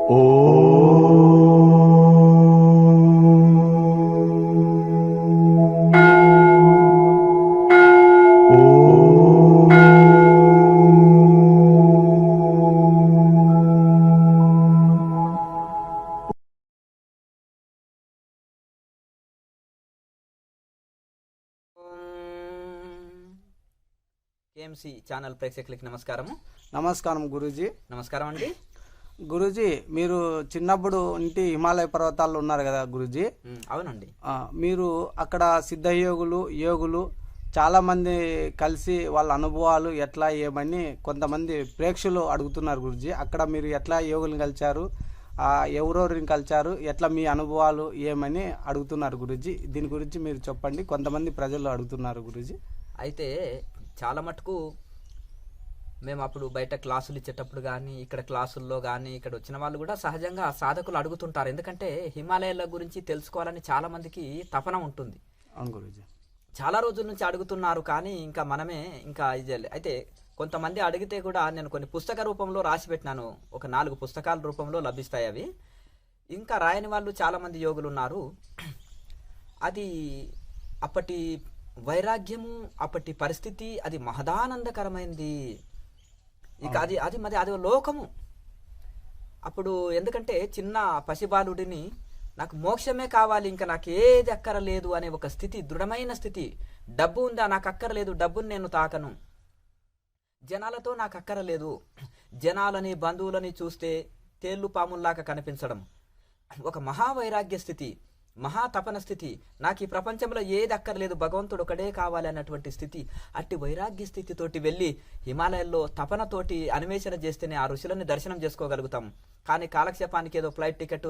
KMC channel ప్రేక్షకులకి నమస్కారము. నమస్కారం గురూజీ. నమస్కారం అండి. గురూజీ, మీరు చిన్నప్పుడు ఇంటి హిమాలయ పర్వతాల్లో ఉన్నారు కదా గురూజీ? అవునండి. మీరు అక్కడ సిద్ధయోగులు యోగులు చాలా మంది కలిసి వాళ్ళ అనుభవాలు ఎట్లా ఏమని కొంతమంది ప్రేక్షకులు అడుగుతున్నారు గురూజీ. అక్కడ మీరు ఎట్లా యోగులను కలిచారు, ఎవరెవరిని కలిచారు, ఎట్లా మీ అనుభవాలు ఏమని అడుగుతున్నారు గురూజీ. దీని గురించి మీరు చెప్పండి, కొంతమంది ప్రజలు అడుగుతున్నారు గురూజీ. అయితే చాలా మటుకు మేము అప్పుడు బయట క్లాసులు ఇచ్చేటప్పుడు కానీ ఇక్కడ క్లాసుల్లో కానీ ఇక్కడ వచ్చిన వాళ్ళు కూడా సహజంగా సాధకులు అడుగుతుంటారు. ఎందుకంటే హిమాలయాల గురించి తెలుసుకోవాలని చాలా మందికి తపన ఉంటుంది. అవును గురూజీ. చాలా రోజుల నుంచి అడుగుతున్నారు, కానీ ఇంకా మనమే ఇంకా ఇది. అయితే కొంతమంది అడిగితే కూడా నేను కొన్ని పుస్తక రూపంలో రాసి పెట్టినాను. ఒక 4 పుస్తకాల రూపంలో లభిస్తాయి అవి. ఇంకా రాయని వాళ్ళు చాలామంది యోగులు ఉన్నారు. అది అప్పటి వైరాగ్యము, అప్పటి పరిస్థితి అది మహదానందకరమైంది. ఇక అది లోకము అప్పుడు. ఎందుకంటే చిన్న పసిబాలుడిని నాకు మోక్షమే కావాలి, ఇంకా నాకు ఏది అక్కరలేదు అనే ఒక స్థితి, దృఢమైన స్థితి. డబ్బు ఉందా, నాకు అక్కరలేదు, డబ్బుని నేను తాకను. జనాలతో నాకు అక్కరలేదు. జనాలని బంధువులని చూస్తే తేళ్లు పాముల్లాగా కనిపించడం ఒక మహావైరాగ్య స్థితి, మహా తపన స్థితి. నాకు ఈ ప్రపంచంలో ఏది అక్కర్లేదు, భగవంతుడు ఒకడే కావాలి అన్నటువంటి స్థితి. అట్టి వైరాగ్య స్థితితోటి వెళ్ళి హిమాలయాల్లో తపనతోటి అన్వేషణ చేస్తేనే ఆ ఋషులని దర్శనం చేసుకోగలుగుతాం. కానీ కాలక్షేపానికి ఏదో flight ticket,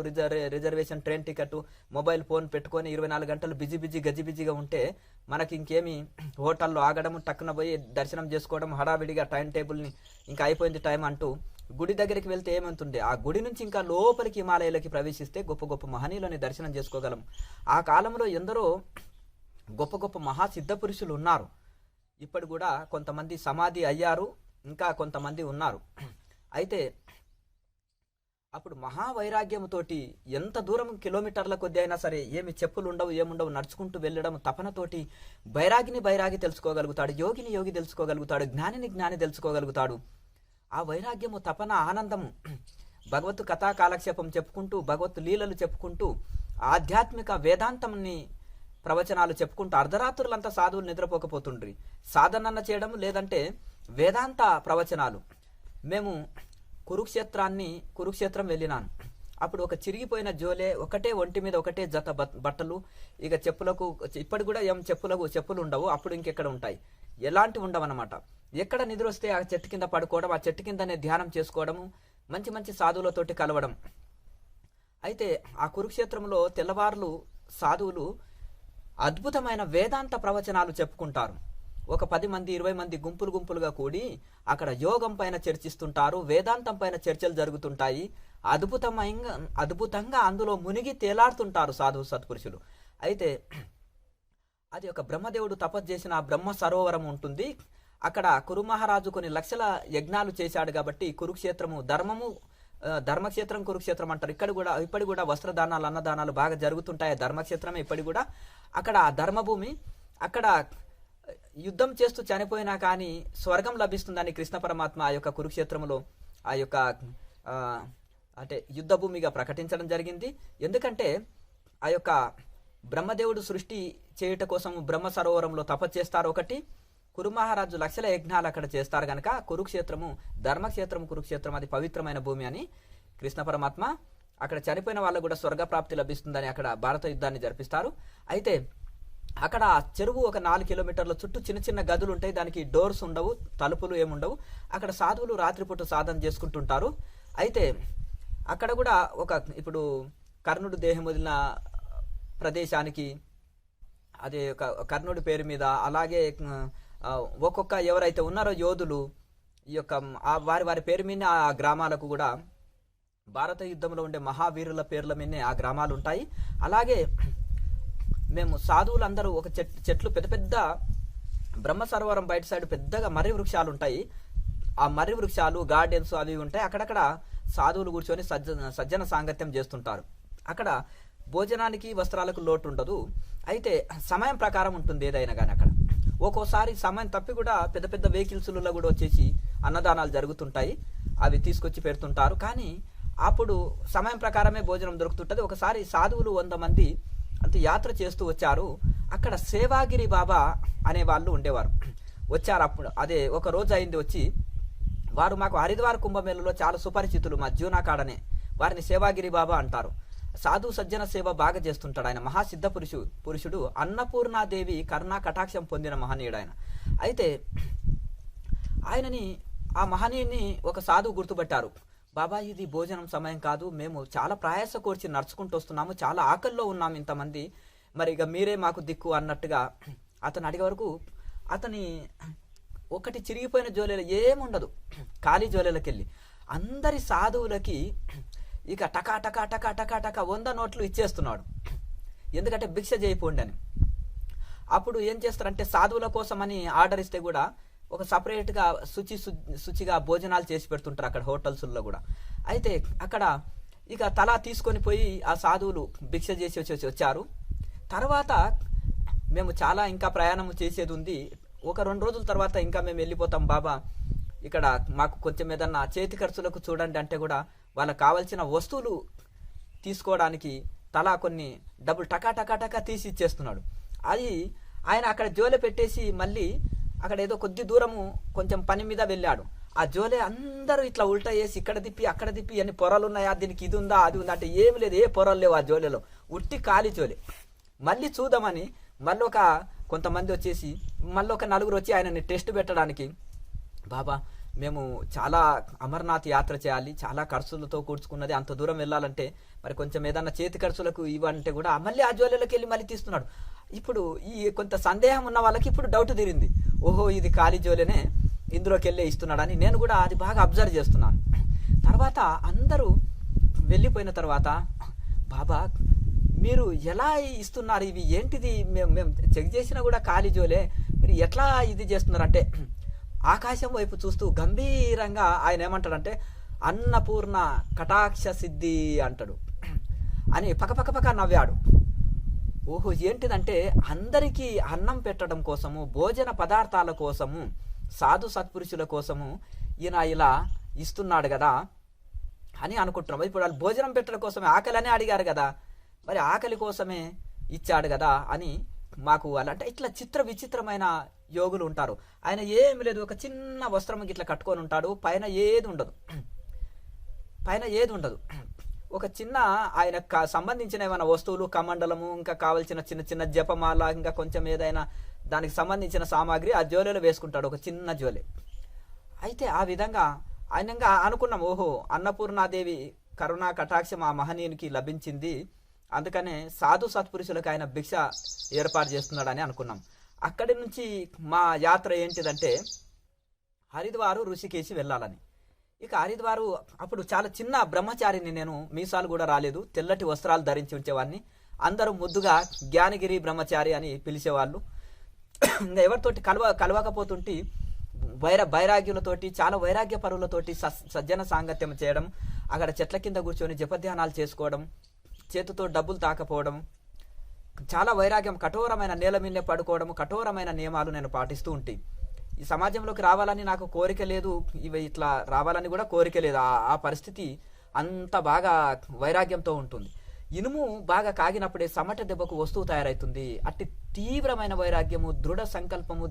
reservation, train ticket, mobile phone పెట్టుకొని 24 గంటలు గజిబిజిగా ఉంటే మనకి ఇంకేమి హోటల్లో ఆగడం, టక్కున పోయి దర్శనం చేసుకోవడం, హడావిడిగా టైం టేబుల్ని ఇంకా అయిపోయింది టైం అంటూ గుడి దగ్గరికి వెళ్తే ఏమంటుండే, ఆ గుడి నుంచి ఇంకా లోపలికి హిమాలయాలకి ప్రవేశిస్తే గొప్ప గొప్ప మహనీయులని దర్శనం చేసుకోగలం. ఆ కాలంలో ఎందరో గొప్ప గొప్ప మహాసిద్ధ పురుషులు ఉన్నారు. ఇప్పుడు కూడా కొంతమంది సమాధి అయ్యారు, ఇంకా కొంతమంది ఉన్నారు. అయితే అప్పుడు మహావైరాగ్యముతోటి ఎంత దూరం కిలోమీటర్ల కొద్ది అయినా సరే, ఏమి చెప్పులు ఉండవు ఏముండవు, నడుచుకుంటూ వెళ్ళడం తపనతోటి బైరాగి తెలుసుకోగలుగుతాడు, యోగి తెలుసుకోగలుగుతాడు, జ్ఞాని తెలుసుకోగలుగుతాడు. ఆ వైరాగ్యము, తపన, ఆనందము, భగవత్ కథా కాలక్షేపం చెప్పుకుంటూ, భగవత్ లీలలు చెప్పుకుంటూ, ఆధ్యాత్మిక వేదాంతంని ప్రవచనాలు చెప్పుకుంటూ అర్ధరాత్రులంతా సాధువులు నిద్రపోకపోతుండ్రి. సాధనన్న చేయడం, లేదంటే వేదాంత ప్రవచనాలు. మేము కురుక్షేత్రం వెళ్ళినాను. అప్పుడు ఒక చిరిగిపోయిన జోలే, ఒకటే ఒంటి మీద ఒకటే జత బట్టలు. ఇక చెప్పులకు ఇప్పటి కూడా ఏం చెప్పులు ఉండవు. అప్పుడు ఇంకెక్కడ ఉంటాయి, ఎలాంటి ఉండవన్నమాట. ఎక్కడ నిద్ర వస్తే ఆ చెట్టు కింద పడుకోవడం, ఆ చెట్టు కిందనే ధ్యానం చేసుకోవడము, మంచి మంచి సాధువులతోటి కలవడం. అయితే ఆ కురుక్షేత్రంలో తెల్లవారులు సాధువులు అద్భుతమైన వేదాంత ప్రవచనాలు చెప్పుకుంటారు. ఒక 10 మంది 20 మంది గుంపులుగా కూడి అక్కడ యోగం పైన చర్చిస్తుంటారు, వేదాంతం పైన చర్చలు జరుగుతుంటాయి. అద్భుతంగా అందులో మునిగి తేలాడుతుంటారు సాధువు సత్పురుషులు. అయితే అది ఒక బ్రహ్మదేవుడు తపస్సు చేసిన బ్రహ్మ సరోవరం ఉంటుంది. అక్కడ కురు మహారాజు కొన్ని లక్షల యజ్ఞాలు చేశాడు కాబట్టి కురుక్షేత్రము ధర్మక్షేత్రం కురుక్షేత్రం అంటారు. ఇప్పటి కూడా వస్త్రదానాలు, అన్నదానాలు బాగా జరుగుతుంటాయి. ధర్మక్షేత్రమే ఇప్పటి కూడా. అక్కడ ధర్మభూమి. అక్కడ యుద్ధం చేస్తూ చనిపోయినా కానీ స్వర్గం లభిస్తుందని కృష్ణ పరమాత్మ ఆ యొక్క కురుక్షేత్రంలో ఆ యొక్క అంటే యుద్ధ భూమిగా ప్రకటించడం జరిగింది. ఎందుకంటే ఆ యొక్క బ్రహ్మదేవుడు సృష్టి చేయుట కోసం బ్రహ్మ సరోవరంలో తపస్సు చేస్తారు. ఒకటి కురు మహారాజు లక్షల యజ్ఞాలు అక్కడ చేస్తారు కనుక ధర్మక్షేత్రం కురుక్షేత్రం అది పవిత్రమైన భూమి అని కృష్ణ పరమాత్మ అక్కడ చనిపోయిన వాళ్ళకు కూడా స్వర్గప్రాప్తి లభిస్తుందని అక్కడ భారత యుద్ధాన్ని జరిపిస్తారు. అయితే అక్కడ చెరువు ఒక 4 కిలోమీటర్ల చుట్టూ చిన్న చిన్న గదులు ఉంటాయి. దానికి డోర్స్ ఉండవు, తలుపులు ఏముండవు. అక్కడ సాధువులు రాత్రిపూట సాధన చేసుకుంటుంటారు. అయితే అక్కడ కూడా ఇప్పుడు కర్ణుడు దేహం వదిలిన ప్రదేశానికి అదే కర్ణుడి పేరు మీద, అలాగే ఒక్కొక్క ఎవరైతే ఉన్నారో యోధులు ఈ యొక్క వారి పేరు మీద ఆ గ్రామాలకు కూడా భారత యుద్ధంలో ఉండే మహావీరుల పేర్ల మీదనే ఆ గ్రామాలు ఉంటాయి. అలాగే మేము సాధువులందరూ ఒక చెట్లు పెద్ద పెద్ద బ్రహ్మ సరోవరం బయట సైడ్ పెద్దగా మర్రి వృక్షాలు ఉంటాయి. ఆ మర్రి వృక్షాలు, గార్డెన్స్ అవి ఉంటాయి. అక్కడక్కడ సాధువులు కూర్చొని సజ్జన సాంగత్యం చేస్తుంటారు. అక్కడ భోజనానికి వస్త్రాలకు లోటు ఉండదు. అయితే సమయం ప్రకారం ఉంటుంది ఏదైనా కానీ. అక్కడ ఒక్కోసారి సమయం తప్పి కూడా పెద్ద పెద్ద వెహికల్స్లలో కూడా వచ్చేసి అన్నదానాలు జరుగుతుంటాయి, అవి తీసుకొచ్చి పెడుతుంటారు. కానీ అప్పుడు సమయం ప్రకారమే భోజనం దొరుకుతుంటుంది. ఒకసారి సాధువులు 100 మంది అంతే యాత్ర చేస్తూ వచ్చారు. అక్కడ సేవాగిరి బాబా అనే వాళ్ళు ఉండేవారు, వచ్చారు. అప్పుడు అదే ఒక రోజు అయింది వచ్చి, వారు మాకు హరిద్వార్ కుంభమేళలో చాలా సుపరిచితులు. మా జూనాకాడనే వారిని సేవాగిరి బాబా అంటారు. సాధు సజ్జన సేవ బాగా చేస్తుంటాడు. ఆయన మహాసిద్ధ పురుషుడు, అన్నపూర్ణాదేవి కరుణా కటాక్షం పొందిన మహనీయుడు ఆయన. అయితే ఆయనని, ఆ మహనీయుని ఒక సాధువు గుర్తుపట్టారు. బాబా, ఇది భోజనం సమయం కాదు, మేము చాలా ప్రయాస కోర్చి నడుచుకుంటూ వస్తున్నాము, చాలా ఆకల్లో ఉన్నాము ఇంతమంది, మరి ఇక మీరే మాకు దిక్కు అన్నట్టుగా అతను అడిగే వరకు అతని ఒకటి చిరిగిపోయిన జోలెలు ఏముండదు, ఖాళీ జోలెలకి వెళ్ళి అందరి సాధువులకి ఇక టకా టకా టకా టకా టకా 100 నోట్లు ఇచ్చేస్తున్నాడు. ఎందుకంటే భిక్ష చేయిపోండి అని. అప్పుడు ఏం చేస్తారంటే సాధువుల కోసం అని ఆర్డర్ ఇస్తే కూడా ఒక సపరేట్గా శుచిగా భోజనాలు చేసి పెడుతుంటారు అక్కడ హోటల్స్లో కూడా. అయితే అక్కడ ఇక తలా తీసుకొని పోయి ఆ సాధువులు భిక్ష చేసి వచ్చారు. తర్వాత మేము చాలా ఇంకా ప్రయాణం చేసేది ఉంది, ఒక 2 రోజుల తర్వాత ఇంకా మేము వెళ్ళిపోతాం బాబా, ఇక్కడ మాకు కొంచెం ఏదన్నా చేతి ఖర్చులకు చూడండి అంటే కూడా వాళ్ళకి కావాల్సిన వస్తువులు తీసుకోవడానికి తలా కొన్ని డబ్బులు టకా టకా టకా తీసి ఇచ్చేస్తున్నాడు. అది ఆయన అక్కడ జోలె పెట్టేసి మళ్ళీ అక్కడ ఏదో కొద్ది దూరము కొంచెం పని మీద వెళ్ళాడు. ఆ జోలె అందరూ ఇట్లా ఉల్టా వేసి ఇక్కడ తిప్పి అక్కడ తిప్పి అన్ని పొరలు ఉన్నాయా, దీనికి ఇది ఉందా అది ఉందా అంటే ఏమి లేదు, ఏ పొరలు లేవు ఆ జోలెలో, ఉట్టి ఖాళీ జోలె. మళ్ళీ చూద్దామని మళ్ళీ కొంతమంది వచ్చేసి మళ్ళీ ఒక 4 వచ్చి ఆయనని టెస్ట్ పెట్టడానికి, బాబా మేము చాలా అమర్నాథ్ యాత్ర చేయాలి, చాలా ఖర్చులతో కూర్చుకున్నది, అంత దూరం వెళ్ళాలంటే మరి కొంచెం ఏదన్నా చేతి ఖర్చులకు ఇవ్వంటే కూడా మళ్ళీ ఆ జ్యువెలర్కి వెళ్ళి మళ్ళీ తీస్తున్నాడు. ఇప్పుడు ఈ కొంత సందేహం ఉన్న వాళ్ళకి ఇప్పుడు డౌట్ తీరింది, ఓహో ఇది ఖాళీ జ్యువెలనే, ఇందులోకి వెళ్ళే ఇస్తున్నాడని. నేను కూడా అది బాగా అబ్జర్వ్ చేస్తున్నాను. తర్వాత అందరూ వెళ్ళిపోయిన తర్వాత, బాబా మీరు ఎలా ఇస్తున్నారు, ఇవి ఏంటిది, మేము చెక్ చేసినా కూడా ఖాళీ జోలే, మీరు ఎట్లా ఇది చేస్తున్నారంటే ఆకాశం వైపు చూస్తూ గంభీరంగా ఆయన ఏమంటాడంటే అన్నపూర్ణ కటాక్ష సిద్ధి అంటాడు అని పక్క నవ్వాడు. ఓహో ఏంటిదంటే అందరికీ అన్నం పెట్టడం కోసము, భోజన పదార్థాల కోసము, సాధు సత్పురుషుల కోసము ఈయన ఇలా ఇస్తున్నాడు కదా అని అనుకుంటున్నాం. ఇప్పుడు వాళ్ళు భోజనం పెట్టడం కోసమే, ఆకలి అని అడిగారు కదా, మరి ఆకలి కోసమే ఇచ్చాడు కదా అని మాకు అంటే ఇట్లా విచిత్రమైన యోగులు ఉంటారు. ఆయన ఏమి లేదు, ఒక చిన్న వస్త్రం ఇట్లా కట్టుకొని ఉంటాడు, పైన ఏది ఉండదు, ఒక చిన్న ఆయన సంబంధించిన ఏమైనా వస్తువులు, కమండలము, ఇంకా కావాల్సిన చిన్న చిన్న జపమాల, ఇంకా కొంచెం ఏదైనా దానికి సంబంధించిన సామాగ్రి ఆ జోలెలో వేసుకుంటాడు, ఒక చిన్న జోలె. అయితే ఆ విధంగా ఆయనంగా అనుకున్నాం, ఓహో అన్నపూర్ణాదేవి కరుణా కటాక్షం ఆ మహనీయునికి లభించింది, అందుకనే సాధు సత్పురుషులకు ఆయన భిక్ష ఏర్పాటు చేస్తున్నాడని అనుకున్నాం. అక్కడి నుంచి మా యాత్ర ఏంటిదంటే హరిద్వారు ఋషికేశి వెళ్ళాలని. ఇక హరిద్వారు అప్పుడు చాలా చిన్న బ్రహ్మచారిని నేను, మీసాలు కూడా రాలేదు, తెల్లటి వస్త్రాలు ధరించి ఉంచేవాడిని. అందరూ ముద్దుగా జ్ఞానగిరి బ్రహ్మచారి అని పిలిచేవాళ్ళు. ఇంకా ఎవరితోటి కలవకపోతుంటే వైరాగ్యులతోటి, చాలా వైరాగ్య పరువులతోటి సజ్జన సాంగత్యం చేయడం, అక్కడ చెట్ల కింద కూర్చొని జపధ్యానాలు చేసుకోవడం, చేతితో డబ్బులు తాకపోవడం, చాలా వైరాగ్యం, కఠోరమైన నేల మీదనే పడుకోవడం, కఠోరమైన నియమాలు నేను పాటిస్తూ ఉంటే ఈ సమాజంలోకి రావాలని నాకు కోరిక లేదు, ఇవి ఇట్లా రావాలని కూడా కోరిక లేదు. ఆ పరిస్థితి అంత బాగా వైరాగ్యంతో ఉంటుంది. ఇనుము బాగా కాగినప్పుడే సమట దెబ్బకు వస్తువు తయారవుతుంది. అట్టి తీవ్రమైన వైరాగ్యము, దృఢ సంకల్పము,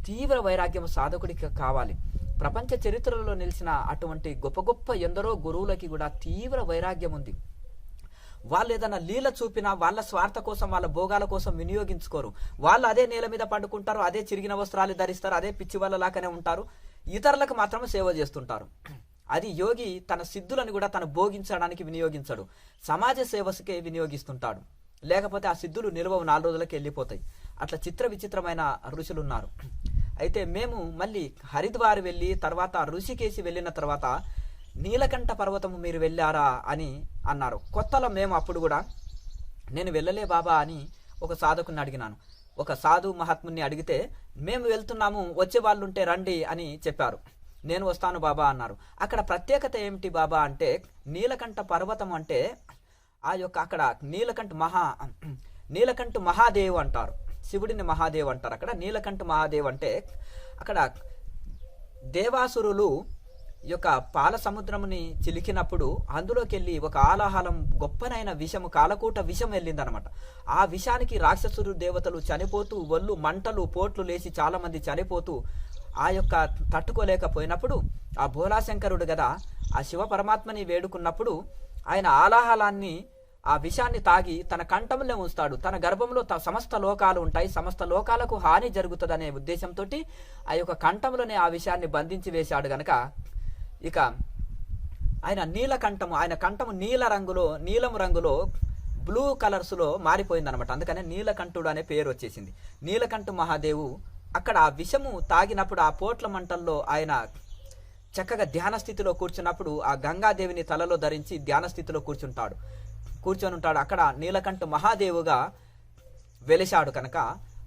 తీవ్ర వైరాగ్యము సాధకుడికి కావాలి. ప్రపంచ చరిత్రలో నిలిచిన అటువంటి గొప్ప గొప్ప ఎందరో గురువులకి కూడా తీవ్ర వైరాగ్యం ఉంది. వాళ్ళు ఏదైనా లీల చూపినా వాళ్ళ స్వార్థ కోసం, వాళ్ళ భోగాల కోసం వినియోగించుకోరు. వాళ్ళు అదే నేల మీద పండుకుంటారు, అదే చిరిగిన వస్త్రాలు ధరిస్తారు, అదే పిచ్చి వాళ్ళ లాగానే ఉంటారు, ఇతరులకు మాత్రమే సేవ చేస్తుంటారు. అది యోగి తన సిద్ధులను కూడా తను భోగించడానికి వినియోగించడు, సమాజ సేవకే వినియోగిస్తుంటాడు. లేకపోతే ఆ సిద్ధులు నిల్వ 4 రోజులకి వెళ్ళిపోతాయి. అట్లా విచిత్రమైన ఋషులు ఉన్నారు. అయితే మేము మళ్ళీ హరిద్వార్ వెళ్ళి తర్వాత ఋషికేశి వెళ్ళిన తర్వాత నీలకంఠ పర్వతము మీరు వెళ్ళారా అని అన్నారు. కొత్తలో మేము అప్పుడు కూడా నేను వెళ్ళలే బాబా అని ఒక సాధకుని అడిగినాను. ఒక సాధు మహాత్ముని అడిగితే మేము వెళ్తున్నాము, వచ్చే వాళ్ళు ఉంటే రండి అని చెప్పారు. నేను వస్తాను బాబా అన్నారు. అక్కడ ప్రత్యేకత ఏమిటి బాబా అంటే, నీలకంఠ పర్వతం అంటే ఆ యొక్క అక్కడ నీలకంఠ మహాదేవ్ అంటారు, శివుడిని మహాదేవ్ అంటారు. అక్కడ నీలకంఠ మహాదేవ్ అంటే అక్కడ దేవాసురులు యొక్క పాల సముద్రముని చిలికినప్పుడు అందులోకి వెళ్ళి ఒక ఆలాహలం గొప్పనైన విషము, కాలకూట విషం వెళ్ళిందనమాట. ఆ విషానికి రాక్షసురు దేవతలు చనిపోతూ, ఒళ్ళు మంటలు పోట్లు లేచి చాలా మంది చనిపోతూ ఆ యొక్క తట్టుకోలేకపోయినప్పుడు ఆ భోలాశంకరుడు కదా ఆ శివ పరమాత్మని వేడుకున్నప్పుడు ఆయన ఆలాహలాన్ని, ఆ విషాన్ని తాగి తన కంఠంలో ఉంచుతాడు. తన గర్భంలో సమస్త లోకాలు ఉంటాయి, సమస్త లోకాలకు హాని జరుగుతుందనే ఉద్దేశంతో ఆ యొక్క కంఠంలోనే ఆ విషయాన్ని బంధించి వేశాడు గనక ఇక ఆయన నీలకంఠము, ఆయన కంఠము నీలం రంగులో బ్లూ కలర్స్లో మారిపోయిందనమాట. అందుకనే నీలకంఠుడు అనే పేరు వచ్చేసింది. నీలకంఠ మహాదేవు అక్కడ ఆ విషము తాగినప్పుడు ఆ పోట్ల మంటల్లో ఆయన చక్కగా ధ్యాన స్థితిలో కూర్చున్నప్పుడు ఆ గంగాదేవిని తలలో ధరించి ధ్యాన స్థితిలో కూర్చొని ఉంటాడు. అక్కడ నీలకంఠ మహాదేవుగా వెలిశాడు కనుక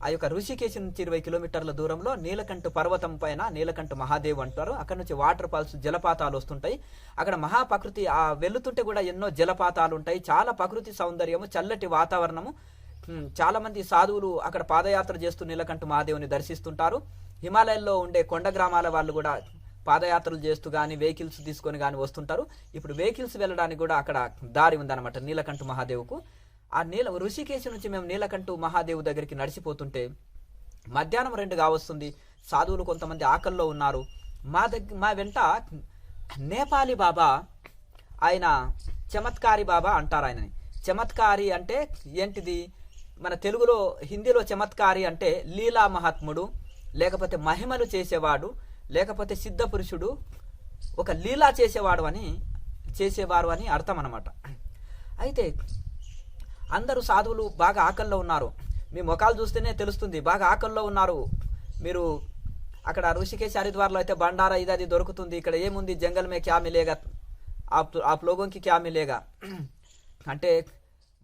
ఆ యొక్క ఋషికేశ్ నుంచి 20 కిలోమీటర్ల దూరంలో నీలకంఠ పర్వతం పైన నీలకంఠ మహాదేవ్ అంటారు. అక్కడ నుంచి వాటర్ ఫాల్స్, జలపాతాలు వస్తుంటాయి. అక్కడ మహాప్రకృతి, ఆ వెళ్తుంటే కూడా ఎన్నో జలపాతాలు ఉంటాయి. చాలా ప్రకృతి సౌందర్యము, చల్లటి వాతావరణము. చాలా మంది సాధువులు అక్కడ పాదయాత్ర చేస్తూ నీలకంఠ మహాదేవుని దర్శిస్తుంటారు. హిమాలయాల్లో ఉండే కొండ గ్రామాల వాళ్ళు కూడా పాదయాత్రలు చేస్తూ కానీ వెహికల్స్ తీసుకొని కానీ వస్తుంటారు. ఇప్పుడు వెహికల్స్ వెళ్ళడానికి కూడా అక్కడ దారి ఉందన్నమాట నీలకంఠ మహాదేవుకు. ఆ ఋషికేశ్ నుంచి మేము నీలకంఠ మహాదేవు దగ్గరికి నడిచిపోతుంటే మధ్యాహ్నం 2 కావస్తుంది. సాధువులు కొంతమంది ఆకల్లో ఉన్నారు. మా వెంట నేపాలీ బాబా, ఆయన చమత్కారి బాబా అంటారు ఆయనని. చమత్కారి అంటే ఏంటిది? మన తెలుగులో, హిందీలో చమత్కారి అంటే లీలా మహాత్ముడు, లేకపోతే మహిమలు చేసేవాడు, లేకపోతే సిద్ధ పురుషుడు, ఒక లీలా చేసేవారు అని అర్థం అన్నమాట. అయితే అందరూ సాధువులు బాగా ఆకల్లో ఉన్నారు. మీ ముఖాలు చూస్తేనే తెలుస్తుంది బాగా ఆకల్లో ఉన్నారు. మీరు అక్కడ ఋషికేశ్ హరిద్వార్లో అయితే బండారా ఇది దొరుకుతుంది. ఇక్కడ ఏముంది, జంగల్ మే క్యా మిలేగా, ఆప్ లోగోంకి క్యా మిలేగా అంటే,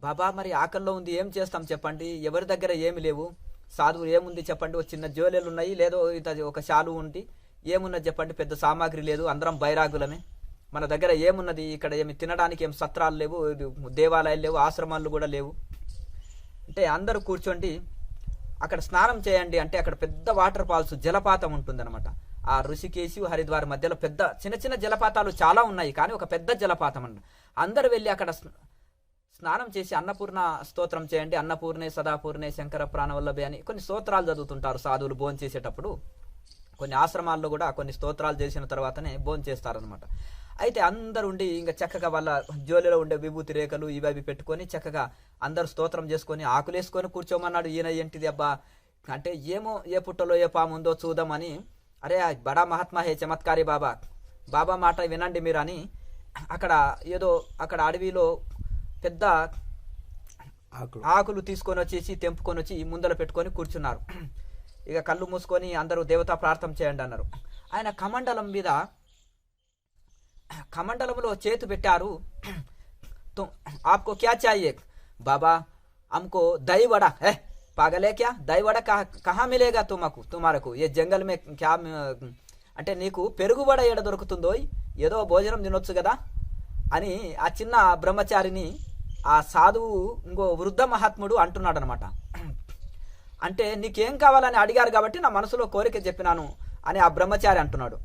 బాబా మరి ఆకల్లో ఉంది, ఏం చేస్తాం చెప్పండి, ఎవరి దగ్గర ఏమి లేవు, సాధువులు ఏముంది చెప్పండి, ఒక చిన్న జోలెలు ఉన్నాయి, లేదో ఒక శాలు ఉంది, ఏమున్నది చెప్పండి, పెద్ద సామాగ్రి లేదు, అందరం బైరాగులమే, మన దగ్గర ఏమున్నది, ఇక్కడ ఏమి తినడానికి ఏం సత్రాలు లేవు, దేవాలయాలు లేవు, ఆశ్రమాలు కూడా లేవు అంటే, అందరూ కూర్చోండి అక్కడ స్నానం చేయండి అంటే, అక్కడ పెద్ద వాటర్ ఫాల్స్, జలపాతం ఉంటుందన్నమాట. ఆ ఋషికేశు హరిద్వార్ మధ్యలో పెద్ద చిన్న జలపాతాలు చాలా ఉన్నాయి, కానీ ఒక పెద్ద జలపాతం అన్న. అందరూ వెళ్ళి అక్కడ స్నానం చేసి అన్నపూర్ణ స్తోత్రం చేయండి, అన్నపూర్ణే సదాపూర్ణే శంకర ప్రాణవల్లభే అని కొన్ని స్తోత్రాలు చదువుతుంటారు సాధువులు భోజనం చేసేటప్పుడు. కొన్ని ఆశ్రమాల్లో కూడా కొన్ని స్తోత్రాలు చేసిన తర్వాతనే భోజనం చేస్తారనమాట. అయితే అందరు ఉండి ఇంకా చక్కగా వాళ్ళ జోలిలో ఉండే విభూతి రేఖలు ఇవి పెట్టుకొని చక్కగా అందరూ స్తోత్రం చేసుకొని ఆకులేసుకొని కూర్చోమన్నాడు. ఈయన ఏంటిది అబ్బా అంటే, ఏమో ఏ పుట్టలో ఏ పాము ఉందో చూద్దామని, అరే బడా మహాత్మా హే చమత్కారి బాబా మాట వినండి మీరు అని అక్కడ అడవిలో పెద్ద ఆకులు తీసుకొని వచ్చేసి తెంపుకొని వచ్చి ముందర పెట్టుకొని కూర్చున్నారు. ఇక కళ్ళు మూసుకొని అందరూ దేవతా ప్రార్థన చేయండి అన్నారు. ఆయన కమండలంలో చేతు పెట్టారు. ఆప్కో క్యా చాహియే బాబా, हमको दही वड़ा है, पागल है क्या, दही वड़ा कहाँ मिलेगा तुम्हाరకు ये जंगल में क्या అంటే, నీకు పెరుగు వడ ఎడ దొరుకుతుందో, ఏదో భోజనం తినొచ్చు కదా అని ఆ చిన్న బ్రహ్మచారిని ఆ సాధువు ఇంకో వృద్ధ మహాత్ముడు అంటున్నాడు అనమాట. అంటే నీకేం కావాలని అడిగారు కాబట్టి నా మనసులో కోరిక చెప్పినాను అని ఆ బ్రహ్మచారి అంటున్నాడు.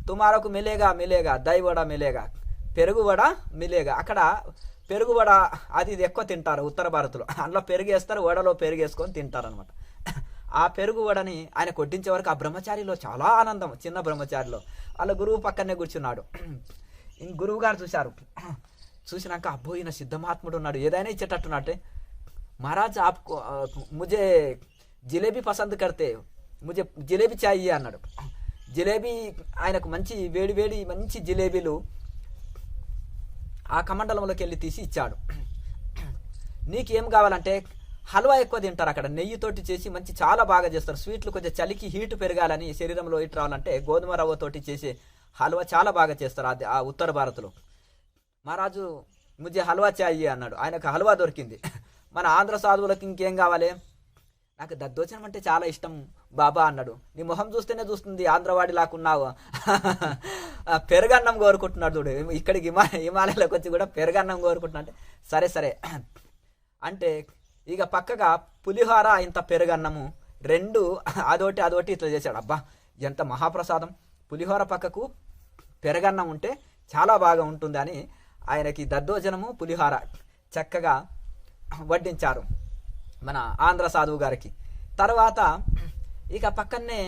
తుమారకు మిలేగా దైవడ మిలేగా, పెరుగువడ మిలేగా. అక్కడ పెరుగువడ అది ఎక్కువ తింటారు ఉత్తర భారత్లో. అందులో పెరుగేస్తారు, వడలో పెరుగేసుకొని తింటారు అనమాట. ఆ పెరుగువడని ఆయన కొట్టించే వరకు ఆ బ్రహ్మచారిలో చాలా ఆనందం. చిన్న బ్రహ్మచారిలో వాళ్ళ గురువు పక్కనే కూర్చున్నాడు. గురువు గారు చూసినాక అబ్బో ఈయన సిద్ధమహాత్ముడు ఉన్నాడు, ఏదైనా ఇచ్చేటట్టున్నట్టే. మహారాజ్ ఆప్కో ముజే జిలేబీ పసంద్ కడితే ముజే జిలేబీ చాయి అన్నాడు. జిలేబీ ఆయనకు వేడి మంచి జిలేబీలు ఆ కమండలంలోకి వెళ్ళి తీసి ఇచ్చాడు. నీకేం కావాలంటే, హల్వా ఎక్కువ తింటారు అక్కడ, నెయ్యితోటి చేసి మంచి చాలా బాగా చేస్తారు. స్వీట్లు కొంచెం చలికి హీటు పెరగాలని, శరీరంలో హీట్ రావాలంటే గోధుమ రవ్వతోటి చేసే హల్వా చాలా బాగా చేస్తారు ఆ ఉత్తర భారత్లో. మహారాజు ముజే హల్వా చాయి అన్నాడు. ఆయనకు హల్వా దొరికింది. మన ఆంధ్ర సాధువులకు ఇంకేం కావాలి, నాకు దద్దోజనం అంటే చాలా ఇష్టం, బాబా అన్నాడు, నీ మొహం చూస్తేనే చూస్తుంది ఆంధ్రవాడి లాక్కున్నావు. పెరుగన్నం కోరుకుంటున్నాడు చూడు, ఇక్కడికి హిమాలయాలకు వచ్చి కూడా పెరుగన్నం కోరుకుంటున్నా అంటే సరే సరే అంటే ఇక పక్కగా పులిహోర ఇంత పెరుగన్నము రెండు అదోటి ఇట్లా చేశాడు. అబ్బా ఎంత మహాప్రసాదం, పులిహోర పక్కకు పెరుగన్నం ఉంటే చాలా బాగా ఉంటుంది అని ఆయనకి దద్దోజనము పులిహోర చక్కగా వడ్డించారు మన ఆంధ్ర సాధువు గారికి. తర్వాత ఇక పక్కనే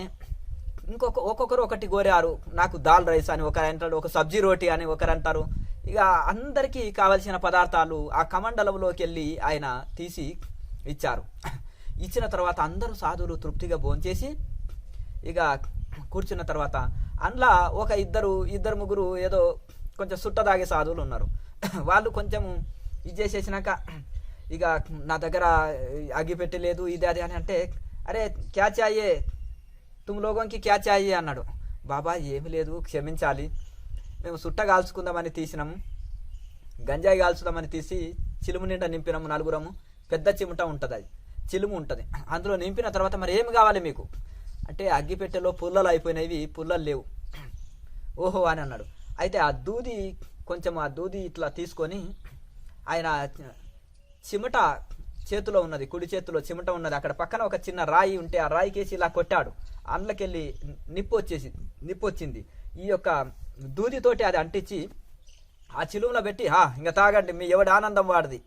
ఒక్కొక్కరు ఒకటి కోరారు. నాకు దాల్ రైస్ అని ఒకరు అంటాడు, ఒక సబ్జీ రోటీ అని ఒకరు అంటారు. ఇక అందరికీ కావలసిన పదార్థాలు ఆ కమండలంలోకి వెళ్ళి ఆయన తీసి ఇచ్చారు. ఇచ్చిన తర్వాత అందరూ సాధువులు తృప్తిగా భోంచేసి ఇక కూర్చున్న తర్వాత అందులో ఒక ఇద్దరు ముగ్గురు ఏదో కొంచెం సుట్ట తాగే సాధువులు ఉన్నారు. వాళ్ళు కొంచెం ఇది చేసేసినాక ఇక నా దగ్గర అగ్గిపెట్టి లేదు ఇది అది అని అంటే, అరే క్యా చాయే తుమ్ లోగోంకి క్యా చాయే అన్నాడు. బాబా ఏమి లేదు క్షమించాలి, మేము సుట్ట కాల్చుకుందామని తీసినాము, గంజాయి కాల్చుదామని తీసి చిలుము నిండా నింపినాము నలుగురము. పెద్ద చిముట ఉంటుంది, అది చిలుము ఉంటుంది, అందులో నింపిన తర్వాత మరి ఏమి కావాలి మీకు అంటే అగ్గిపెట్టెలో పుల్లలు అయిపోయినవి, పుల్లలు లేవు. ఓహో అని అన్నాడు. అయితే ఆ దూది ఇట్లా తీసుకొని ఆయన చిమట చేతిలో ఉన్నది, కుడి చేతిలో చిమట ఉన్నది, అక్కడ పక్కన ఒక చిన్న రాయి ఉంటే ఆ రాయికేసి ఇలా కొట్టాడు. అందులోకెళ్ళి నిప్పు వచ్చింది. ఈ యొక్క దూదితోటి అది అంటించి ఆ చిలుములో పెట్టి ఇంకా తాగండి, మీ ఎవడి ఆనందం వాడిది,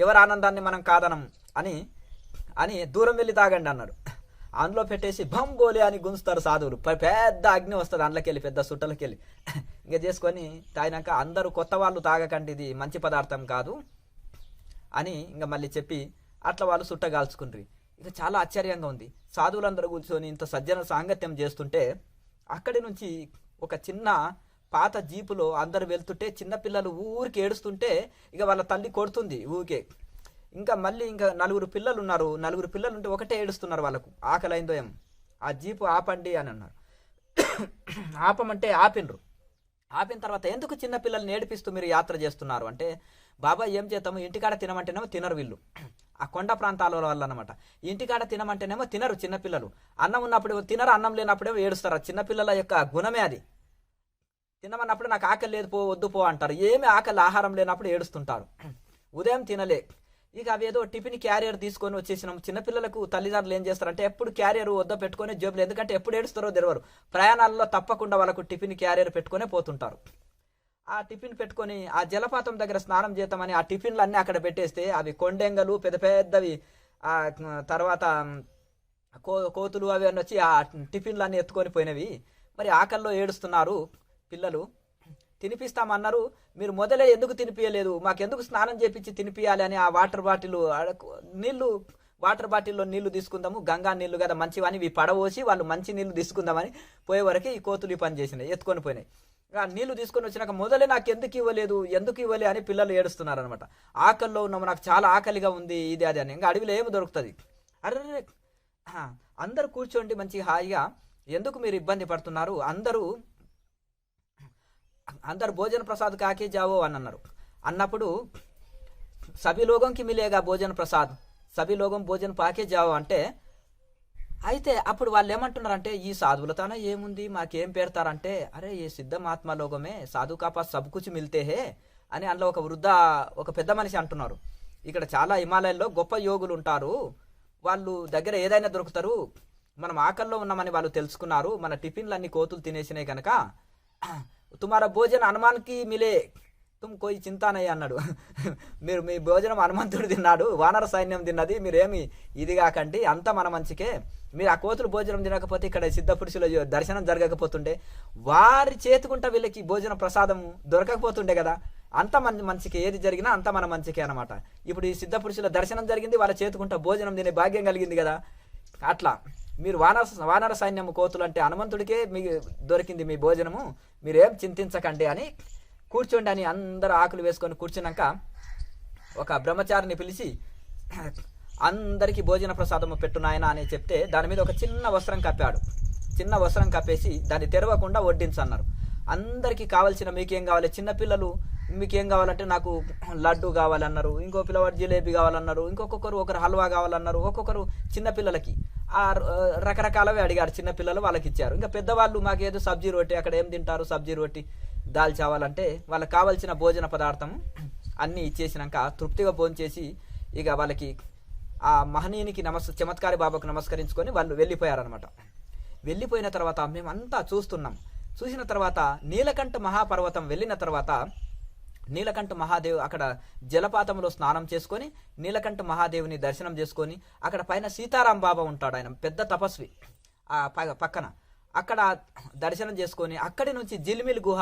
ఎవరి ఆనందాన్ని మనం కాదనం అని దూరం వెళ్ళి తాగండి అన్నాడు. అందులో పెట్టేసి భంబోలి అని గుంజుతారు సాధువులు. పెద్ద అగ్ని వస్తుంది అందులోకెళ్ళి, పెద్ద సుట్టలకెళ్ళి. ఇంకా చేసుకొని తాగినాక అందరూ కొత్త వాళ్ళు తాగకండి, ఇది మంచి పదార్థం కాదు అని ఇంకా మళ్ళీ చెప్పి అట్లా వాళ్ళు సుట్టగాల్చుకుంటారు. ఇక చాలా ఆశ్చర్యంగా ఉంది. సాధువులందరూ కూర్చొని ఇంత సజ్జన సాంగత్యం చేస్తుంటే అక్కడి నుంచి ఒక చిన్న పాత జీపులో అందరు వెళ్తుంటే చిన్నపిల్లలు ఊరికి ఏడుస్తుంటే ఇక వాళ్ళ తల్లి కొడుతుంది ఊరికే. ఇంకా మళ్ళీ ఇంకా నలుగురు పిల్లలు ఉన్నారు, నలుగురు పిల్లలు ఉంటే ఒకటే ఏడుస్తున్నారు, వాళ్ళకు ఆకలైందో ఏం. ఆ జీపు ఆపండి అని అన్నారు. ఆపమంటే ఆపినరు. ఆపిన తర్వాత ఎందుకు చిన్న పిల్లల్ని ఏడిపిస్తూ మీరు యాత్ర చేస్తున్నారు అంటే, బాబా ఏం చేద్దాము, ఇంటికాడ తినమంటేనేమో తినరు వీళ్ళు, ఆ కొండ ప్రాంతాల వాళ్ళు అనమాట. ఇంటికాడ తినమంటేనేమో తినరు చిన్నపిల్లలు, అన్నం ఉన్నప్పుడు తినరు, అన్నం లేనప్పుడేమో ఏడుస్తారు. ఆ చిన్నపిల్లల యొక్క గుణమే అది. తినమన్నప్పుడు నాకు ఆకలి లేదు, వద్దు పో అంటారు. ఏమి ఆహారం లేనప్పుడు ఏడుస్తుంటారు. ఉదయం తినలే, ఇక అవేదో టిఫిన్ క్యారియర్ తీసుకొని వచ్చేసినాం. చిన్నపిల్లలకు తల్లిదండ్రులు ఏం చేస్తారంటే ఎప్పుడు క్యారియర్ వద్ద పెట్టుకొని జేబులు, ఎందుకంటే ఎప్పుడు ఏడుస్తారో తెరవరు. ప్రయాణాల్లో తప్పకుండా వాళ్ళకు టిఫిన్ క్యారియర్ పెట్టుకునే పోతుంటారు. ఆ టిఫిన్ పెట్టుకొని ఆ జలపాతం దగ్గర స్నానం చేద్దామని ఆ టిఫిన్లు అన్నీ అక్కడ పెట్టేస్తే అవి కొండెంగలు పెద్ద పెద్దవి, ఆ తర్వాత కోతులు అవి అన్నీ వచ్చి ఆ టిఫిన్లు అన్నీ ఎత్తుకొని పోయినవి. మరి ఆకల్లో ఏడుస్తున్నారు పిల్లలు. తినిపిస్తామన్నారు, మీరు మొదలే ఎందుకు తినిపించలేదు, మాకెందుకు స్నానం చేపించి తినిపించాలి అని ఆ వాటర్ బాటిల్లో నీళ్లు తీసుకుందాము, గంగా నీళ్లు కదా మంచివని ఇవి పడవోసి వాళ్ళు మంచి నీళ్లు తీసుకుందామని పోయే వరకు ఈ కోతులు ఈ పని చేసినాయి, ఎత్తుకొని పోయినాయి. ఆ నీళ్లు తీసుకొని వచ్చినాక మొదలే నాకు ఎందుకు ఇవ్వలే అని పిల్లలు ఏడుస్తున్నారు అనమాట. ఆకల్లో ఉన్నాము, నాకు చాలా ఆకలిగా ఉంది, ఇది అది అని. ఇంకా అడవిలో ఏమి దొరుకుతుంది. అరే అందరు కూర్చోండి మంచి హాయిగా, ఎందుకు మీరు ఇబ్బంది పడుతున్నారు, అందరు భోజన ప్రసాద్ కాకే జావో అని అన్నారు. అన్నప్పుడు సభీ లోగంకి మిలేగా భోజన ప్రసాద్, సభీ లోగం భోజన పాకే జావో అంటే, అయితే అప్పుడు వాళ్ళు ఏమంటున్నారంటే, ఈ సాధువులతోనే ఏముంది, మాకేం పెడతారంటే, అరే ఏ సిద్ధ మహాత్మా లోగమే సాధు కాపా సబ్ కుచ్ మిల్తే హే అని అందులో ఒక పెద్ద మనిషి అంటున్నారు. ఇక్కడ చాలా హిమాలయాల్లో గొప్ప యోగులు ఉంటారు, వాళ్ళు దగ్గర ఏదైనా దొరుకుతారు, మనం ఆకల్లో ఉన్నామని వాళ్ళు తెలుసుకున్నారు, మన టిఫిన్లు అన్ని కోతులు తినేసినాయి కనుక తుమారా భోజన హనుమాన్కి మిలే తుమ్ కోయి చింతానయ్య అన్నాడు. మీరు మీ భోజనం హనుమంతుడు తిన్నాడు, వానర సైన్యం తిన్నది, మీరేమి ఇది కాకండి, అంతా మన మంచికే. మీరు ఆ కోతులు భోజనం తినకపోతే ఇక్కడ సిద్ధపురుషుల దర్శనం జరగకపోతుండే, వారి చేతుకుంటా వీళ్ళకి భోజన ప్రసాదం దొరకకపోతుండే కదా. అంత మంచికి, ఏది జరిగినా అంత మన మంచికే అనమాట. ఇప్పుడు ఈ సిద్ధపురుషుల దర్శనం జరిగింది, వాళ్ళ చేతుకుంటా భోజనం తినే భాగ్యం కలిగింది కదా. అట్లా మీరు వానర సైన్యం కోతులు అంటే హనుమంతుడికే మీకు దొరికింది మీ భోజనము, మీరేం చింతించకండి అని కూర్చోండి అని అందరూ ఆకులు వేసుకొని కూర్చున్నాక ఒక బ్రహ్మచారిని పిలిచి అందరికీ భోజన ప్రసాదము పెట్టునాయన అని చెప్తే దాని మీద ఒక చిన్న వస్త్రం కప్పాడు. చిన్న వస్త్రం కప్పేసి దాన్ని తెరవకుండా వడ్డించన్నారు. అందరికీ కావాల్సిన మీకేం కావాలి, చిన్నపిల్లలు మీకేం కావాలంటే నాకు లడ్డు కావాలన్నారు, ఇంకో పిల్లవాడు జిలేబీ కావాలన్నారు, ఒకరు హల్వా కావాలన్నారు, ఒక్కొక్కరు చిన్నపిల్లలకి రకరకాలవి అడిగారు. చిన్నపిల్లలు వాళ్ళకి ఇచ్చారు. ఇంకా పెద్దవాళ్ళు మాకేదో సబ్జీ రోటీ, అక్కడ ఏం తింటారు సబ్జీ రోటీ దాల్ చావాలంటే వాళ్ళకి కావాల్సిన భోజన పదార్థం అన్నీ ఇచ్చేసినాక తృప్తిగా భోంచేసి ఇక వాళ్ళకి ఆ మహనీయునికి చమత్కారి బాబాకు నమస్కరించుకొని వాళ్ళు వెళ్ళిపోయారనమాట. వెళ్ళిపోయిన తర్వాత మేమంతా చూసిన తర్వాత నీలకంఠ మహాపర్వతం వెళ్ళిన తర్వాత నీలకంఠ మహాదేవ్ అక్కడ జలపాతంలో స్నానం చేసుకొని నీలకంఠ మహాదేవుని దర్శనం చేసుకొని అక్కడ పైన సీతారాం బాబా ఉంటాడు, ఆయన పెద్ద తపస్వి ఆ పక్కన. అక్కడ దర్శనం చేసుకొని అక్కడి నుంచి జిల్మిల్ గుహ,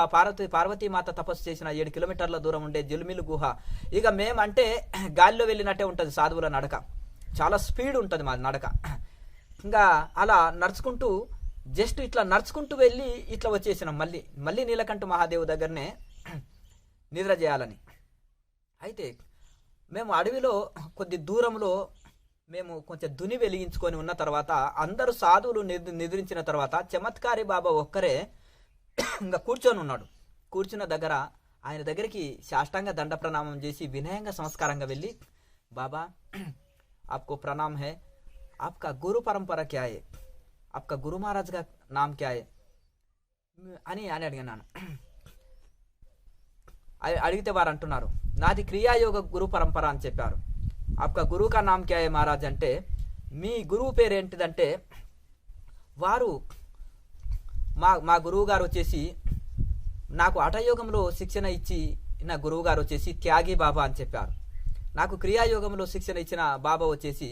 పార్వతీమాత తపస్సు చేసిన 7 కిలోమీటర్ల దూరం ఉండే జిల్మిల్ గుహ. ఇక మేమంటే గాలిలో వెళ్ళినట్టే ఉంటుంది సాధువుల నడక, చాలా స్పీడ్ ఉంటుంది మాది నడక. ఇంకా అలా నడుచుకుంటూ జస్ట్ ఇట్లా నడుచుకుంటూ వెళ్ళి ఇట్లా వచ్చేసినాం మళ్ళీ నీలకంఠ మహాదేవు దగ్గరనే నిద్ర చేయాలని. అయితే మేము అడవిలో కొద్ది దూరంలో మేము కొంచెం దుని వెలిగించుకొని ఉన్న తర్వాత అందరూ సాధువులు నిద్రించిన తర్వాత చమత్కారి బాబా ఒక్కరే ఇంకా కూర్చొని ఉన్నాడు. కూర్చున్న దగ్గర ఆయన దగ్గరికి సాష్టాంగ దండ ప్రణామం చేసి వినయంగా సంస్కారంగా వెళ్ళి, బాబా आपको प्रणाम है, आपका गुरु परंपरा क्या है, आपका गुरु महाराज का नाम क्या है అని అడిగినాను. అడిగితే వారు అంటున్నారు, నాది క్రియాయోగ గురు పరంపర అని చెప్పారు. ఆప్కా గురు కా నామ్ క్యా హై మహారాజ్ అంటే, మీ గురువు పేరు ఏంటిదంటే, వారు మా గురువు గారు వచ్చేసి నాకు హఠయోగంలో శిక్షణ ఇచ్చి నా గురువు గారు వచ్చేసి త్యాగి బాబా అని చెప్పారు. నాకు క్రియాయోగంలో శిక్షణ ఇచ్చిన బాబా వచ్చేసి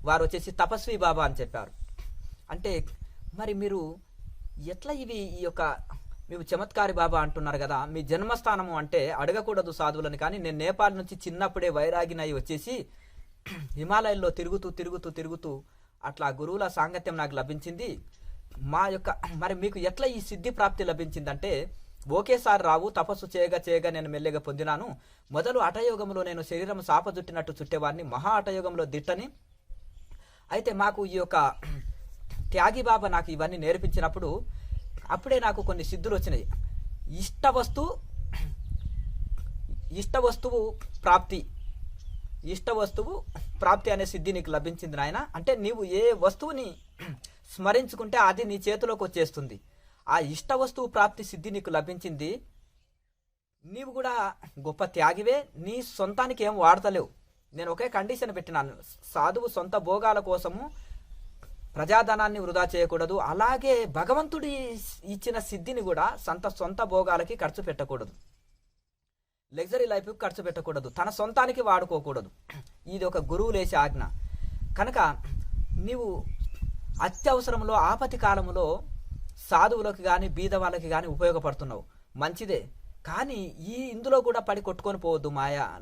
వారు వచ్చేసి తపస్వి బాబా అని చెప్పారు. అంటే మరి మీరు ఎట్లా ఈ యొక్క మేము చమత్కారి బాబా అంటున్నారు కదా, మీ జన్మస్థానము అంటే అడగకూడదు సాధువులని, కానీ నేను నేపాల్ నుంచి చిన్నప్పుడే వైరాగినై వచ్చేసి హిమాలయాల్లో తిరుగుతూ అట్లా గురువుల సాంగత్యం నాకు లభించింది. మా యొక్క మరి మీకు ఎట్లా ఈ సిద్ధి ప్రాప్తి లభించిందంటే, ఒకేసారి రావు, తపస్సు చేయగా నేను మెల్లగా పొందినాను. మొదలు హఠయోగంలో నేను శరీరం సాపజుట్టినట్టు చుట్టేవాడిని, మహా హఠయోగంలో దిట్టని. అయితే మాకు ఈ యొక్క త్యాగి బాబా నాకు ఇవన్నీ నేర్పించినప్పుడు అప్పుడే నాకు కొన్ని సిద్ధులు వచ్చినాయి. ఇష్ట వస్తువు ప్రాప్తి అనే సిద్ధి నీకు లభించింది నాయన. అంటే నీవు ఏ వస్తువుని స్మరించుకుంటే అది నీ చేతిలోకి వచ్చేస్తుంది. ఆ ఇష్ట వస్తువు ప్రాప్తి సిద్ధి నీకు లభించింది. నీవు కూడా గొప్ప త్యాగివే, నీ సొంతానికి ఏం వాడతలేవు. నేను ఒకే కండిషన్ పెట్టినాను, సాధువు సొంత భోగాల కోసము ప్రజాధనాన్ని వృధా చేయకూడదు, అలాగే భగవంతుడి ఇచ్చిన సిద్ధిని కూడా సొంత భోగాలకి ఖర్చు పెట్టకూడదు, లగ్జరీ లైఫ్కి ఖర్చు పెట్టకూడదు, తన సొంతానికి వాడుకోకూడదు. ఇది ఒక గురువు లేచే ఆజ్ఞ. కనుక నీవు అత్యవసరంలో ఆపతి కాలంలో సాధువులకు కానీ బీద వాళ్ళకి కానీ ఉపయోగపడుతున్నావు, మంచిదే. కానీ ఇందులో కూడా పడి కొట్టుకొని పోవద్దు,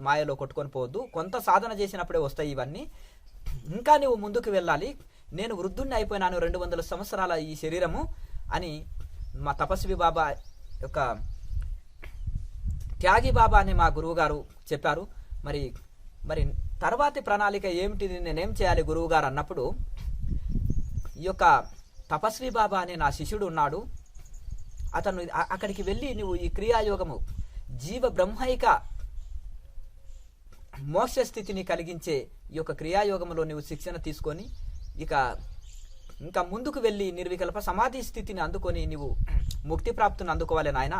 మాయలో కొట్టుకొని పోవద్దు. కొంత సాధన చేసినప్పుడే వస్తాయి ఇవన్నీ. ఇంకా నువ్వు ముందుకు వెళ్ళాలి. నేను వృద్ధుణ్ణి అయిపోయినాను, 200 సంవత్సరాల ఈ శరీరము అని మా తపస్వి బాబా యొక్క త్యాగి బాబా అని మా గురువు గారు చెప్పారు. మరి తర్వాతి ప్రణాళిక ఏమిటిది, నేనేం చేయాలి గురువు గారు అన్నప్పుడు, ఈ యొక్క తపస్వి బాబా అనే నా శిష్యుడు ఉన్నాడు, అతను అక్కడికి వెళ్ళి నువ్వు ఈ క్రియాయోగము జీవ బ్రహ్మైక మోక్ష స్థితిని కలిగించే ఈ యొక్క క్రియాయోగంలో నువ్వు శిక్షణ తీసుకొని ఇంకా ముందుకు వెళ్ళి నిర్వికల్ప సమాధి స్థితిని అందుకొని నువ్వు ముక్తి ప్రాప్తిని అందుకోవాలి నాయన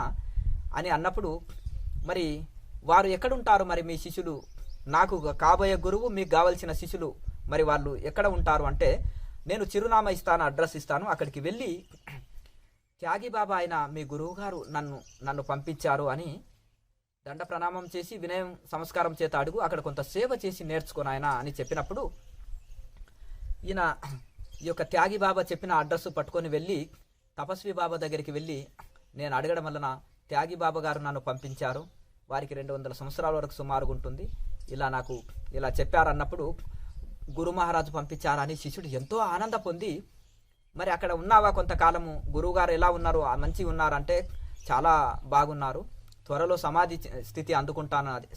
అని అన్నప్పుడు, మరి వారు ఎక్కడుంటారు, మరి మీ శిష్యులు, నాకు కాబోయే గురువు మీకు కావలసిన శిష్యులు మరి వాళ్ళు ఎక్కడ ఉంటారు అంటే, నేను చిరునామా ఇస్తాను, అడ్రస్ ఇస్తాను, అక్కడికి వెళ్ళి త్యాగి బాబా అయిన మీ గురువు గారు నన్ను పంపించారు అని దండ ప్రణామం చేసి వినయం సంస్కారం చేత అడుగు, అక్కడ కొంత సేవ చేసి నేర్చుకోను ఆయన అని చెప్పినప్పుడు, ఈయన ఈ యొక్క త్యాగి బాబా చెప్పిన అడ్రస్ పట్టుకొని వెళ్ళి తపస్వి బాబా దగ్గరికి వెళ్ళి నేను అడగడం వలన త్యాగి బాబా గారు నన్ను పంపించారు, వారికి 200 సంవత్సరాల వరకు సుమారుగా ఉంటుంది, నాకు ఇలా చెప్పారన్నప్పుడు గురు మహారాజు పంపించారని శిష్యుడు ఎంతో ఆనంద పొంది, మరి అక్కడ ఉన్నావా కొంతకాలము, గురువుగారు ఎలా ఉన్నారు, మంచిగా ఉన్నారంటే చాలా బాగున్నారు, త్వరలో సమాధి స్థితి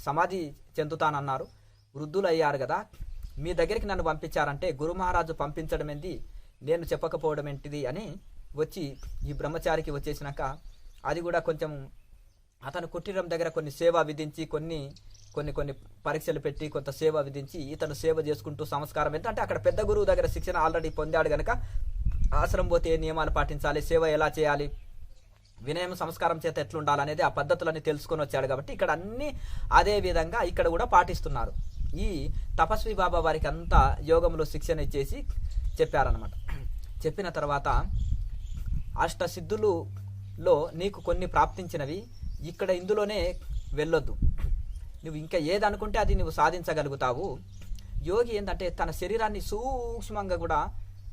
సమాధి చెందుతానన్నారు, వృద్ధులు అయ్యారు కదా, మీ దగ్గరికి నన్ను పంపించారంటే గురు మహారాజు పంపించడం ఏంటి, నేను చెప్పకపోవడం ఏంటిది అని వచ్చి ఈ బ్రహ్మచారికి వచ్చేసినాక అది కూడా కొంచెం అతను కుటీరం దగ్గర కొన్ని సేవ విధించి కొన్ని కొన్ని కొన్ని పరీక్షలు పెట్టి కొంత సేవ విధించి ఇతను సేవ చేసుకుంటూ సంస్కారం అంటే అక్కడ పెద్ద గురువు దగ్గర శిక్షణ ఆల్రెడీ పొందాడు గనక ఆశ్రమం పోతే ఏ నియమాలు పాటించాలి, సేవ ఎలా చేయాలి, వినయం సంస్కారం చేత ఎట్లుండాలనేది ఆ పద్ధతులన్నీ తెలుసుకొని వచ్చాడు కాబట్టి ఇక్కడ అన్ని అదే విధంగా ఇక్కడ కూడా పాటిస్తున్నారు. ఈ తపస్వి బాబా వారికి అంతా యోగంలో శిక్షణ ఇచ్చేసి చెప్పారనమాట. చెప్పిన తర్వాత అష్టసిద్ధులలో నీకు కొన్ని ప్రాప్తించినవి, ఇక్కడ ఇందులోనే వెళ్ళొద్దు, నువ్వు ఇంకా ఏదనుకుంటే అది నువ్వు సాధించగలుగుతావు. యోగి ఏంటంటే తన శరీరాన్ని సూక్ష్మంగా కూడా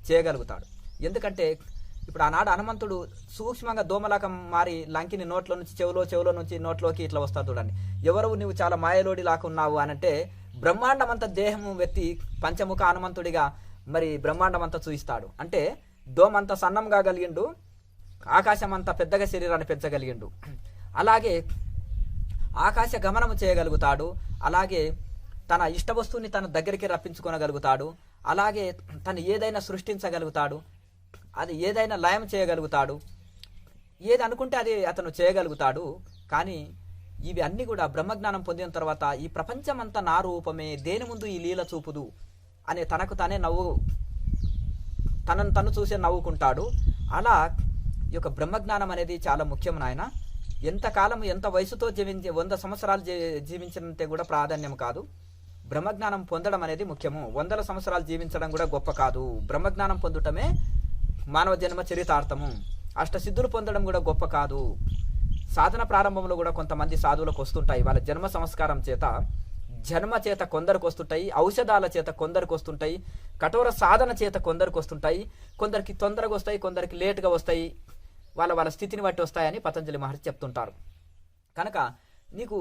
చేయగలుగుతాడు. ఎందుకంటే ఇప్పుడు ఆనాడు హనుమంతుడు సూక్ష్మంగా దోమలాక మారి లంకిని నోట్లో నుంచి చెవులో నుంచి నోట్లోకి ఇట్లా వస్తాడు చూడండి. ఎవరు నువ్వు చాలా మాయలోడి లాగా ఉన్నావు అనంటే బ్రహ్మాండమంతా దేహము వెత్తి పంచముఖ హనుమంతుడిగా మరి బ్రహ్మాండమంతా చూయిస్తాడు. అంటే దోమంతా సన్నంగా కలిగిండు, ఆకాశం అంతా పెద్దగా శరీరాన్ని పెంచగలిగిండు. అలాగే ఆకాశ గమనము చేయగలుగుతాడు, అలాగే తన ఇష్ట వస్తువుని తన దగ్గరికి రప్పించుకోగలుగుతాడు, అలాగే తను ఏదైనా సృష్టించగలుగుతాడు, అది ఏదైనా లయం చేయగలుగుతాడు, ఏది అనుకుంటే అది అతను చేయగలుగుతాడు. కానీ ఇవి అన్నీ కూడా బ్రహ్మజ్ఞానం పొందిన తర్వాత ఈ ప్రపంచమంతా నా రూపమే, దేని ముందు ఈ లీల చూపుదు అనే తనకు తానే తనను తను చూసే నవ్వుకుంటాడు. అలా ఈ యొక్క బ్రహ్మజ్ఞానం అనేది చాలా ముఖ్యం నాయన. ఎంతకాలం ఎంత వయసుతో 100 సంవత్సరాలు జీవించినంతే కూడా ప్రాధాన్యం కాదు, బ్రహ్మజ్ఞానం పొందడం అనేది ముఖ్యము. 100 సంవత్సరాలు జీవించడం కూడా గొప్ప కాదు, బ్రహ్మజ్ఞానం పొందటమే మానవ జన్మ చరితార్థము. అష్టసిద్ధులు పొందడం కూడా గొప్ప కాదు. సాధన ప్రారంభంలో కూడా కొంతమంది సాధువులకు వస్తుంటాయి, వాళ్ళ జన్మ సంస్కారం చేత జన్మ చేత కొందరికి వస్తుంటాయి, ఔషధాల చేత కొందరికి వస్తుంటాయి, కఠోర సాధన చేత కొందరికి వస్తుంటాయి, కొందరికి తొందరగా వస్తాయి, కొందరికి లేటుగా వస్తాయి, వాళ్ళ స్థితిని బట్టి వస్తాయని పతంజలి మహర్షి చెప్తుంటారు. కనుక నీకు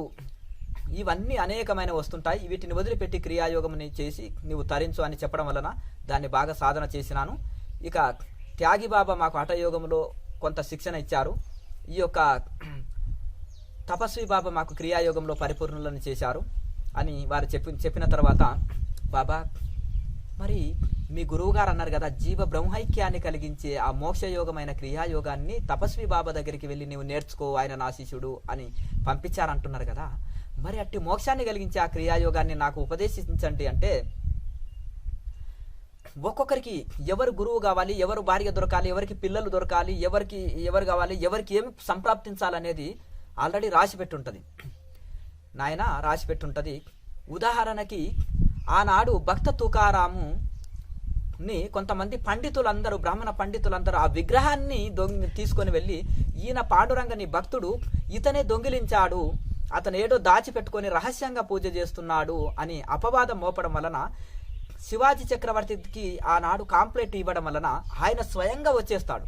ఇవన్నీ అనేకమైన వస్తుంటాయి, వీటిని వదిలిపెట్టి క్రియాయోగంని చేసి నీవు తరించు అని చెప్పడం వలన దాన్ని బాగా సాధన చేసినాను. ఇక త్యాగి బాబా మాకు హఠయోగంలో కొంత శిక్షణ ఇచ్చారు. ఈ యొక్క తపస్వి బాబా మాకు క్రియాయోగంలో పరిపూర్ణులను చేశారు అని వారు చెప్పిన తర్వాత, బాబా మరి మీ గురువు గారు అన్నారు కదా, జీవ బ్రహ్మైక్యాన్ని కలిగించే ఆ మోక్షయోగమైన క్రియాయోగాన్ని తపస్వి బాబా దగ్గరికి వెళ్ళి నీవు నేర్చుకో, ఆయన నా శిష్యుడు అని పంపించారంటున్నారు కదా, మరి అట్టి మోక్షాన్ని కలిగించే ఆ క్రియాయోగాన్ని నాకు ఉపదేశించండి అంటే, ఒక్కొక్కరికి ఎవరు గురువు కావాలి, ఎవరు భార్య దొరకాలి, ఎవరికి పిల్లలు దొరకాలి, ఎవరు కావాలి, ఎవరికి ఏమి సంప్రాప్తించాలనేది ఆల్రెడీ రాసి పెట్టుంటుంది నాయన, రాసి పెట్టుంటుంది. ఉదాహరణకి ఆనాడు భక్త తుకారాముని కొంతమంది పండితులందరూ, బ్రాహ్మణ పండితులందరూ ఆ విగ్రహాన్ని తీసుకొని వెళ్ళి, ఈయన పాండురంగని భక్తుడు, ఇతనే దొంగిలించాడు, అతను ఏడో దాచిపెట్టుకొని రహస్యంగా పూజ చేస్తున్నాడు అని అపవాదం మోపడం వలన శివాజీ చక్రవర్తికి ఆనాడు కాంప్లైంట్ ఇవ్వడం వలన ఆయన స్వయంగా వచ్చేస్తాడు.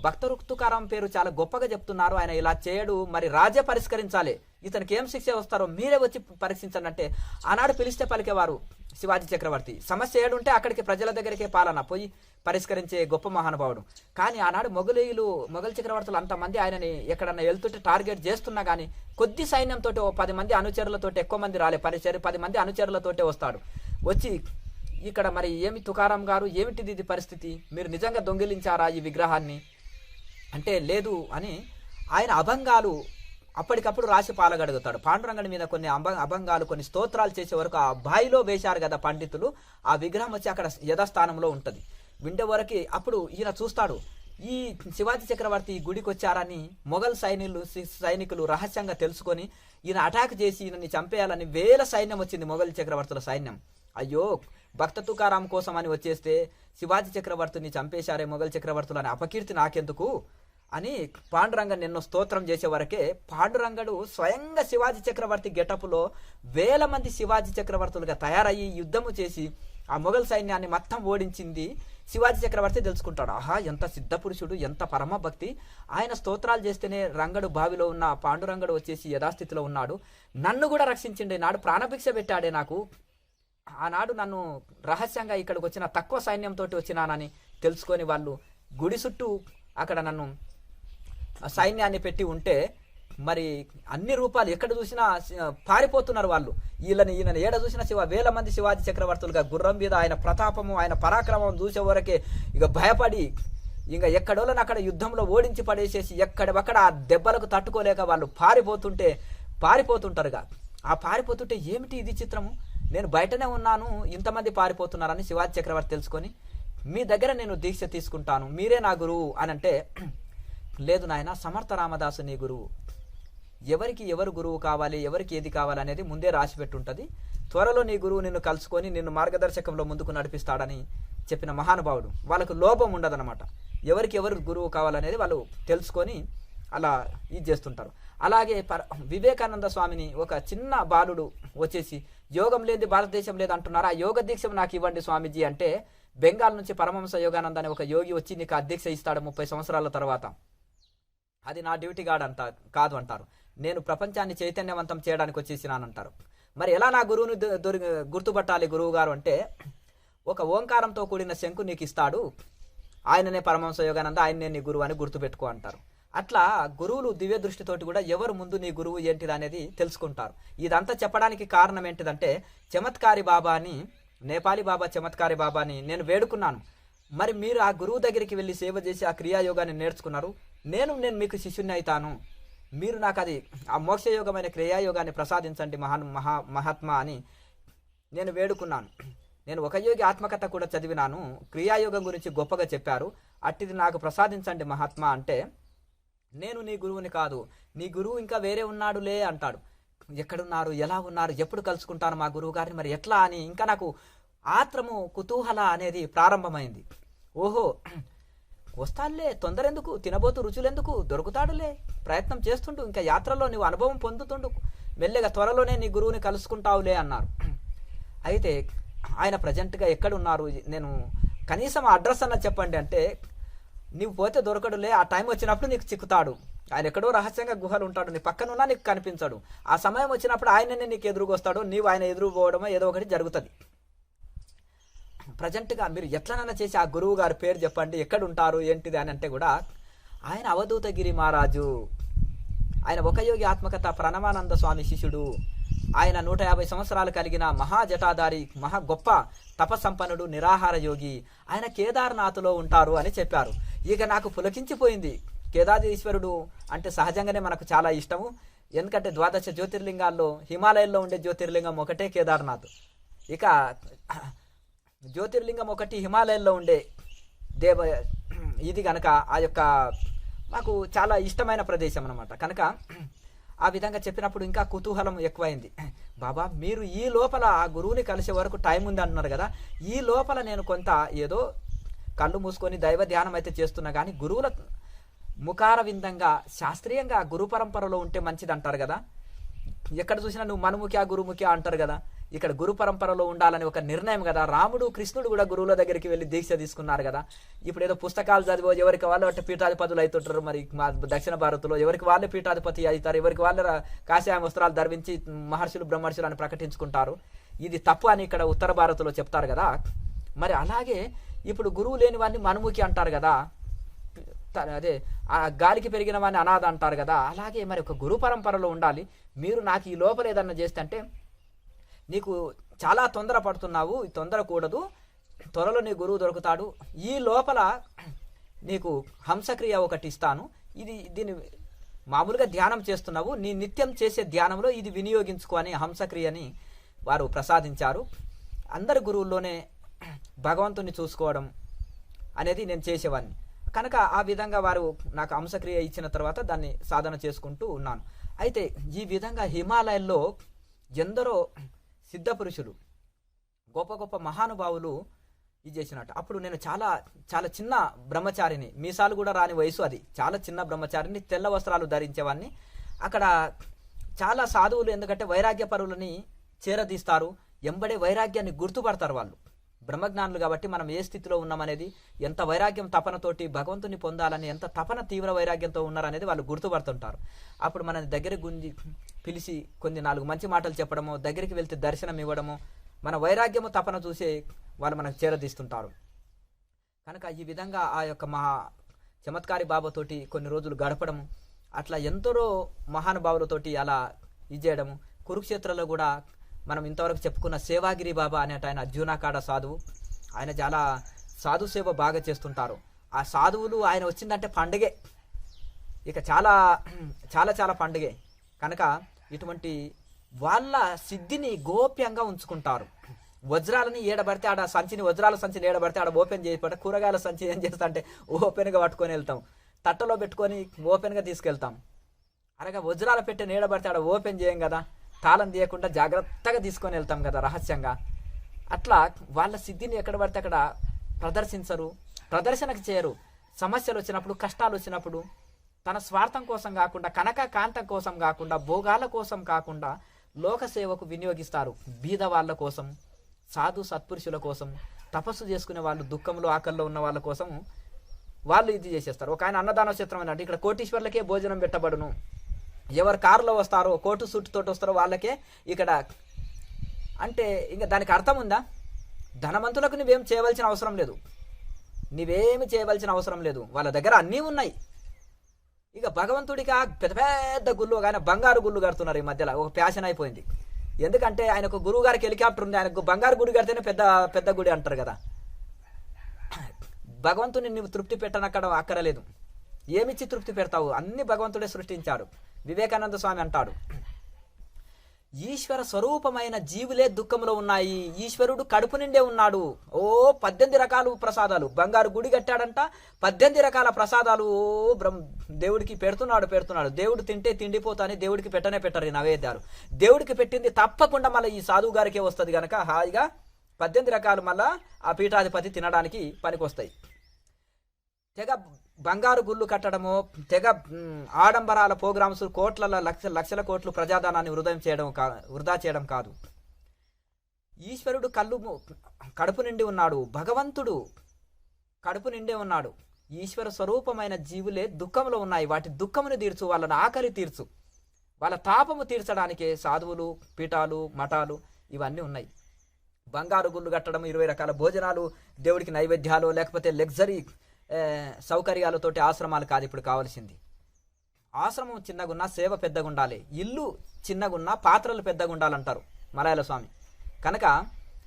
భక్త తుకారాం పేరు చాలా గొప్పగా చెప్తున్నారు, ఆయన ఇలా చేయడు, మరి రాజే పరిష్కరించాలి, ఇతనికి ఏం శిక్ష వస్తారో మీరే వచ్చి పరీక్షించండి అంటే ఆనాడు పిలిస్తే పలికేవారు శివాజీ చక్రవర్తి. సమస్య ఏడుంటే అక్కడికి ప్రజల దగ్గరికే పాలన పోయి పరిష్కరించే గొప్ప మహానుభావుడు. కానీ ఆనాడు మొఘల్ చక్రవర్తులు అంతమంది ఆయనని ఎక్కడన్నా వెళ్తుంటే టార్గెట్ చేస్తున్నా కానీ కొద్ది సైన్యంతో 10 మంది అనుచరులతో, ఎక్కువ మంది రాలే, 10 మంది అనుచరులతోటే వస్తాడు. వచ్చి ఇక్కడ మరి ఏమి తుకారాం గారు, ఏమిటిది ఇది పరిస్థితి, మీరు నిజంగా దొంగిలించారా ఈ విగ్రహాన్ని అంటే లేదు అని ఆయన అభంగాలు అప్పటికప్పుడు రాసి పాలగడుగుతాడు. పాండురంగడి మీద కొన్ని అభంగాలు, కొన్ని స్తోత్రాలు చేసే వరకు ఆ బాయిలో వేశారు కదా పండితులు, ఆ విగ్రహం వచ్చి అక్కడ యథాస్థానంలో ఉంటుంది. విండే వరకు అప్పుడు ఈయన చూస్తాడు, ఈ శివాజీ చక్రవర్తి గుడికి వచ్చారని మొఘల్ సైనికులు రహస్యంగా తెలుసుకొని ఈయన అటాక్ చేసి ఈయనని చంపేయాలని 1000 సైన్యం వచ్చింది, మొఘల్ చక్రవర్తుల సైన్యం. అయ్యో భక్త తుకారాం కోసం అని వచ్చేస్తే శివాజీ చక్రవర్తిని చంపేశారే మొఘల్ చక్రవర్తులు అని అపకీర్తి నాకెందుకు అని పాండురంగడు ఎన్నో స్తోత్రం చేసే వరకే పాండురంగడు స్వయంగా శివాజీ చక్రవర్తి గెటప్లో 1000 మంది శివాజీ చక్రవర్తులుగా తయారయ్యి యుద్ధము చేసి ఆ మొఘల్ సైన్యాన్ని మొత్తం ఓడించింది శివాజీ చక్రవర్తి తెలుసుకుంటాడు. ఆహా, ఎంత సిద్ధపురుషుడు, ఎంత పరమ భక్తి, ఆయన స్తోత్రాలు చేస్తేనే రంగడు బావిలో ఉన్న పాండురంగడు వచ్చేసి యథాస్థితిలో ఉన్నాడు, నన్ను కూడా రక్షించిండే, నాడు ప్రాణభిక్ష పెట్టాడే నాకు, ఆనాడు నన్ను రహస్యంగా ఇక్కడికి వచ్చిన తక్కువ సైన్యంతో వచ్చినానని తెలుసుకొని వాళ్ళు గుడి చుట్టూ అక్కడ నన్ను సైన్యాన్ని పెట్టి ఉంటే మరి అన్ని రూపాలు ఎక్కడ చూసినా పారిపోతున్నారు వాళ్ళు. ఈయన ఏడ చూసినా 1000 మంది శివాజీ చక్రవర్తులుగా గుర్రం మీద ఆయన ప్రతాపము, ఆయన పరాక్రమం చూసే వరకే ఇక భయపడి ఇంకా ఎక్కడోళ్ళని అక్కడ యుద్ధంలో ఓడించి పడేసేసి ఎక్కడొక్కడ ఆ దెబ్బలకు తట్టుకోలేక వాళ్ళు పారిపోతుంటారుగా. ఆ పారిపోతుంటే ఏమిటి ఇది చిత్రము, నేను బయటనే ఉన్నాను, ఇంతమంది పారిపోతున్నారని శివాజీ చక్రవర్తి తెలుసుకొని మీ దగ్గర నేను దీక్ష తీసుకుంటాను, మీరే నా గురువు అని అంటే, లేదు నాయన, సమర్థ రామదాసు నీ గురువు, ఎవరికి ఎవరు గురువు కావాలి, ఎవరికి ఏది కావాలి అనేది ముందే రాసి పెట్టుంటుంది, త్వరలో నీ గురువు నిన్ను కలుసుకొని నిన్ను మార్గదర్శకంలో ముందుకు నడిపిస్తాడని చెప్పిన మహానుభావుడు. వాళ్ళకు లోపం ఉండదన్నమాట, ఎవరికి ఎవరు గురువు కావాలనేది వాళ్ళు తెలుసుకొని అలా ఇది చేస్తుంటారు. అలాగే వివేకానంద స్వామిని ఒక చిన్న బాలుడు వచ్చేసి యోగం లేని భారతదేశం లేదు అంటున్నారు, ఆ యోగ దీక్ష నాకు ఇవ్వండి స్వామీజీ అంటే, బెంగాల్ నుంచి పరమహంస యోగానంద అనే ఒక యోగి వచ్చి నీకు అధ్యక్ష ఇస్తాడు 30 సంవత్సరాల తర్వాత, అది నా డ్యూటీ కాదు అంటారు, నేను ప్రపంచాన్ని చైతన్యవంతం చేయడానికి వచ్చేసినానంటారు. మరి ఎలా నా గురువుని గుర్తుపట్టాలి గురువు గారు అంటే, ఒక ఓంకారంతో కూడిన శంకు నీకు ఇస్తాడు, ఆయననే పరమహంస యోగానంద, ఆయననే నీ గురువు అని గుర్తుపెట్టుకో అంటారు. అట్లా గురువులు దివ్య దృష్టితోటి కూడా ఎవరు ముందు నీ గురువు ఏంటిది అనేది తెలుసుకుంటారు. ఇదంతా చెప్పడానికి కారణం ఏంటిదంటే, చమత్కారి బాబా అని, నేపాలీ బాబా చమత్కారి బాబాని నేను వేడుకున్నాను, మరి మీరు ఆ గురువు దగ్గరికి వెళ్ళి సేవ చేసి ఆ క్రియాయోగాన్ని నేర్చుకున్నారు, నేను మీకు శిష్యుని అవుతాను, మీరు నాకు అది ఆ మోక్షయోగమైన క్రియాయోగాన్ని ప్రసాదించండి మహాత్మా అని నేను వేడుకున్నాను. నేను ఒక యోగి ఆత్మకథ కూడా చదివినాను, క్రియాయోగం గురించి గొప్పగా చెప్పారు, అట్టిది నాకు ప్రసాదించండి మహాత్మా అంటే, నేను నీ గురువుని కాదు, నీ గురువు ఇంకా వేరే ఉన్నాడులే అంటాడు. ఎక్కడున్నారు, ఎలా ఉన్నారు, ఎప్పుడు కలుసుకుంటాను మా గురువు గారిని, మరి ఎట్లా అని ఇంకా నాకు ఆత్రము కుతూహల అనేది ప్రారంభమైంది. ఓహో వస్తాడులే, తొందరెందుకు, తినబోతు రుచులెందుకు, దొరుకుతాడులే, ప్రయత్నం చేస్తుండు, ఇంకా యాత్రలో నువ్వు అనుభవం పొందుతుండు, మెల్లగా త్వరలోనే నీ గురువుని కలుసుకుంటావులే అన్నారు. అయితే ఆయన ప్రజెంట్గా ఎక్కడున్నారు, నేను కనీసం అడ్రస్ అన్న చెప్పండి అంటే, నీవు పోతే దొరకడులే, ఆ టైం వచ్చినప్పుడు నీకు చిక్కుతాడు, ఆయన ఎక్కడో రహస్యంగా గుహలు ఉంటాడు, నీ పక్కనున్నా నీకు కనిపించడు, ఆ సమయం వచ్చినప్పుడు ఆయననే నీకు ఎదురుగొస్తాడు, నీవు ఆయన ఎదురుపోవడమో ఏదో ఒకటి జరుగుతుంది. ప్రజెంట్గా మీరు ఎట్లనైనా చేసి ఆ గురువు గారి పేరు చెప్పండి, ఎక్కడ ఉంటారు ఏంటిది అని అంటే కూడా, ఆయన అవధూతగిరి మహారాజు, ఆయన ఒక యోగి ఆత్మకథ ప్రణవానంద స్వామి శిష్యుడు, ఆయన 150 సంవత్సరాలు కలిగిన మహాజటాధారి, మహా గొప్ప తపసంపన్నుడు, నిరాహార యోగి, ఆయన కేదార్నాథ్లో ఉంటారు అని చెప్పారు. ఇక నాకు పులకించిపోయింది. కేదారేశ్వరుడు అంటే సహజంగానే మనకు చాలా ఇష్టము, ఎందుకంటే 12 జ్యోతిర్లింగాల్లో హిమాలయాల్లో ఉండే జ్యోతిర్లింగం ఒకటే కేదార్నాథ్. ఇక జ్యోతిర్లింగం ఒకటి హిమాలయాల్లో ఉండే ఇది కనుక ఆ యొక్క మాకు చాలా ఇష్టమైన ప్రదేశం అన్నమాట. కనుక ఆ విధంగా చెప్పినప్పుడు ఇంకా కుతూహలం ఎక్కువైంది. బాబా మీరు ఈ లోపల ఆ గురువుని కలిసే వరకు టైం ఉంది అంటున్నారు కదా, ఈ లోపల నేను కొంత ఏదో కళ్ళు మూసుకొని దైవ ధ్యానం అయితే చేస్తున్నా కానీ, గురువుల ముఖార విందంగా శాస్త్రీయంగా గురు పరంపరలో ఉంటే మంచిది అంటారు కదా, ఎక్కడ చూసినా నువ్వు మనుముఖ్య గురుముఖ్య అంటారు కదా, ఇక్కడ గురు పరంపరలో ఉండాలని ఒక నిర్ణయం కదా. రాముడు కృష్ణుడు కూడా గురువుల దగ్గరికి వెళ్ళి దీక్ష తీసుకున్నారు కదా. ఇప్పుడు ఏదో పుస్తకాలు చదివో ఎవరికి వాళ్ళు అంటే పీఠాధిపతులు అవుతుంటారు. మరి మా దక్షిణ భారత్లో ఎవరికి వాళ్ళే పీఠాధిపతి అవుతారు, ఎవరికి వాళ్ళే కాషాయ వస్త్రాలు ధరించి మహర్షులు బ్రహ్మర్షులు అని ప్రకటించుకుంటారు. ఇది తప్పు అని ఇక్కడ ఉత్తర భారత్లో చెప్తారు కదా. మరి అలాగే ఇప్పుడు గురువు లేని వాడిని మనుముఖి అంటారు కదా, అదే ఆ గాలికి పెరిగిన వాడిని అనాథ అంటారు కదా. అలాగే మరి ఒక గురు పరంపరలో ఉండాలి. మీరు నాకు ఈ లోపల ఏదన్నా చేస్తే అంటే, నీకు చాలా తొందర పడుతున్నావు, తొందర కూడదు, త్వరలో నీ గురువు దొరుకుతాడు, ఈ లోపల నీకు హంసక్రియ ఒకటి ఇస్తాను, దీన్ని మామూలుగా ధ్యానం చేస్తున్నావు, నీ నిత్యం చేసే ధ్యానంలో ఇది వినియోగించుకో అని హంసక్రియని వారు ప్రసాదించారు. అందరి గురువుల్లోనే భగవంతుని చూసుకోవడం అనేది నేను చేసేవాడిని కనుక ఆ విధంగా వారు నాకు హంసక్రియ ఇచ్చిన తర్వాత దాన్ని సాధన చేసుకుంటూ ఉన్నాను. అయితే ఈ విధంగా హిమాలయాల్లో ఎందరో సిద్ధ పురుషులు, గొప్ప గొప్ప మహానుభావులు ఇది చేసినట్టు. అప్పుడు నేను చాలా చాలా చిన్న బ్రహ్మచారిని, మీసాలు కూడా రాని వయసు, అది చాలా చిన్న బ్రహ్మచారిని, తెల్ల వస్త్రాలు ధరించేవాడిని. అక్కడ చాలా సాధువులు ఎందుకంటే వైరాగ్య పరులని చేరదీస్తారు, ఎంబడే వైరాగ్యాన్ని గుర్తుపడతారు. వాళ్ళు బ్రహ్మజ్ఞానులు కాబట్టి మనం ఏ స్థితిలో ఉన్నామనేది, ఎంత వైరాగ్యం తపనతోటి భగవంతుని పొందాలని ఎంత తపన తీవ్ర వైరాగ్యంతో ఉన్నారనేది వాళ్ళు గుర్తుపడుతుంటారు. అప్పుడు మన దగ్గర గుంజి పిలిచి కొన్ని 4 మంచి మాటలు చెప్పడము, దగ్గరికి వెళ్తే దర్శనం ఇవ్వడము, మన వైరాగ్యము తపన చూసే వాళ్ళు మనకు చేరదీస్తుంటారు. కనుక ఈ విధంగా ఆ యొక్క చమత్కారి బాబాతోటి కొన్ని రోజులు గడపడము, అట్లా ఎందరో మహానుభావులతోటి అలా ఇది చేయడము. కురుక్షేత్రంలో కూడా మనం ఇంతవరకు చెప్పుకున్న సేవాగిరి బాబా అనేట ఆయన అర్జునాకాడ సాధువు, ఆయన చాలా సాధు సేవ బాగా చేస్తుంటారు. ఆ సాధువులు ఆయన వచ్చిందంటే పండుగే, ఇక చాలా చాలా చాలా పండుగే. కనుక ఇటువంటి వాళ్ళ సిద్ధిని గోప్యంగా ఉంచుకుంటారు. వజ్రాలని ఏడబడితే ఆడ సంచిని, వజ్రాల సంచిని ఏడబడితే ఆడ ఓపెన్ చేయబట్ట, కూరగాయల సంచి ఏం చేస్తా అంటే ఓపెన్గా పట్టుకొని వెళ్తాం, తట్టలో పెట్టుకొని ఓపెన్గా తీసుకెళ్తాం. అనగా వజ్రాల పెట్టె ఏడబడితే ఆడ ఓపెన్ చేయం కదా, తాళం తీయకుండా జాగ్రత్తగా తీసుకొని వెళ్తాం కదా రహస్యంగా. అట్లా వాళ్ళ సిద్ధిని ఎక్కడ పడితే అక్కడ ప్రదర్శించరు, ప్రదర్శనకు చేయరు. సమస్యలు వచ్చినప్పుడు, కష్టాలు వచ్చినప్పుడు తన స్వార్థం కోసం కాకుండా, కనక కాంతం కోసం కాకుండా, భోగాల కోసం కాకుండా లోక సేవకు వినియోగిస్తారు. బీద వాళ్ళ కోసం, సాధు సత్పురుషుల కోసం, తపస్సు చేసుకునే వాళ్ళు, దుఃఖంలో ఆకల్లో ఉన్న వాళ్ళ కోసం వాళ్ళు ఇది చేసేస్తారు. ఒక ఆయన అన్నదాన క్షేత్రం అంటే ఇక్కడ కోటీశ్వర్లకే భోజనం పెట్టబడును, ఎవరు కారులో వస్తారో, కోటు సూట్ తోటి వస్తారో వాళ్ళకే ఇక్కడ అంటే ఇంకా దానికి అర్థం ఉందా? ధనవంతులకు నువ్వేం చేయవలసిన అవసరం లేదు, నువ్వేమి చేయవలసిన అవసరం లేదు, వాళ్ళ దగ్గర అన్నీ ఉన్నాయి. ఇక భగవంతుడికి ఆ పెద్ద పెద్ద గుళ్ళు, ఆయన బంగారు గుళ్ళు కడుతున్నారు ఈ మధ్యలో, ఒక ప్యాషన్ అయిపోయింది. ఎందుకంటే ఆయనకు గురువు గారికి హెలికాప్టర్ ఉంది, ఆయనకు బంగారు గుడి కడితేనే పెద్ద పెద్ద గుడి అంటారు కదా. భగవంతుని నువ్వు తృప్తి పెట్టనక్కడ అక్కరలేదు, ఏమిచ్చి తృప్తి పెడతావు? అన్ని భగవంతుడే సృష్టించాడు. వివేకానంద స్వామి అంటాడు, ఈశ్వర స్వరూపమైన జీవులే దుఃఖంలో ఉన్నాయి, ఈశ్వరుడు కడుపు నిండే ఉన్నాడు. 18 రకాల ప్రసాదాలు, బంగారు గుడి కట్టాడంట, 18 రకాల ప్రసాదాలు దేవుడికి పెడుతున్నాడు. దేవుడు తింటే తిండిపోతాని దేవుడికి పెట్టరు ఈ నైవేద్యాలు. దేవుడికి పెట్టింది తప్పకుండా మళ్ళీ ఈ సాధువు గారికే వస్తుంది కనుక హాయిగా 18 రకాలు మళ్ళా ఆ పీఠాధిపతి తినడానికి పనికొస్తాయి. తెగ బంగారు గుళ్ళు కట్టడము, తెగ ఆడంబరాల ప్రోగ్రామ్స్, కోట్ల లక్షల కోట్లు ప్రజాధనాన్ని వృధా చేయడం కాదు. ఈశ్వరుడు కడుపు నిండి ఉన్నాడు, భగవంతుడు కడుపు నిండే ఉన్నాడు. ఈశ్వర స్వరూపమైన జీవులే దుఃఖంలో ఉన్నాయి, వాటి దుఃఖమును తీర్చు, వాళ్ళని ఆకలి తీర్చు, వాళ్ళ తాపము తీర్చడానికే సాధువులు, పీఠాలు, మఠాలు ఇవన్నీ ఉన్నాయి. బంగారు గుళ్ళు కట్టడం, 20 రకాల భోజనాలు, దేవుడికి నైవేద్యాలు, లేకపోతే లగ్జరీ సౌకర్యాలతోటి ఆశ్రమాలు కాదు ఇప్పుడు కావాల్సింది. ఆశ్రమం చిన్నగున్నా సేవ పెద్దగా ఉండాలి, ఇల్లు చిన్నగున్నా పాత్రలు పెద్దగా ఉండాలంటారు మలయాళ స్వామి. కనుక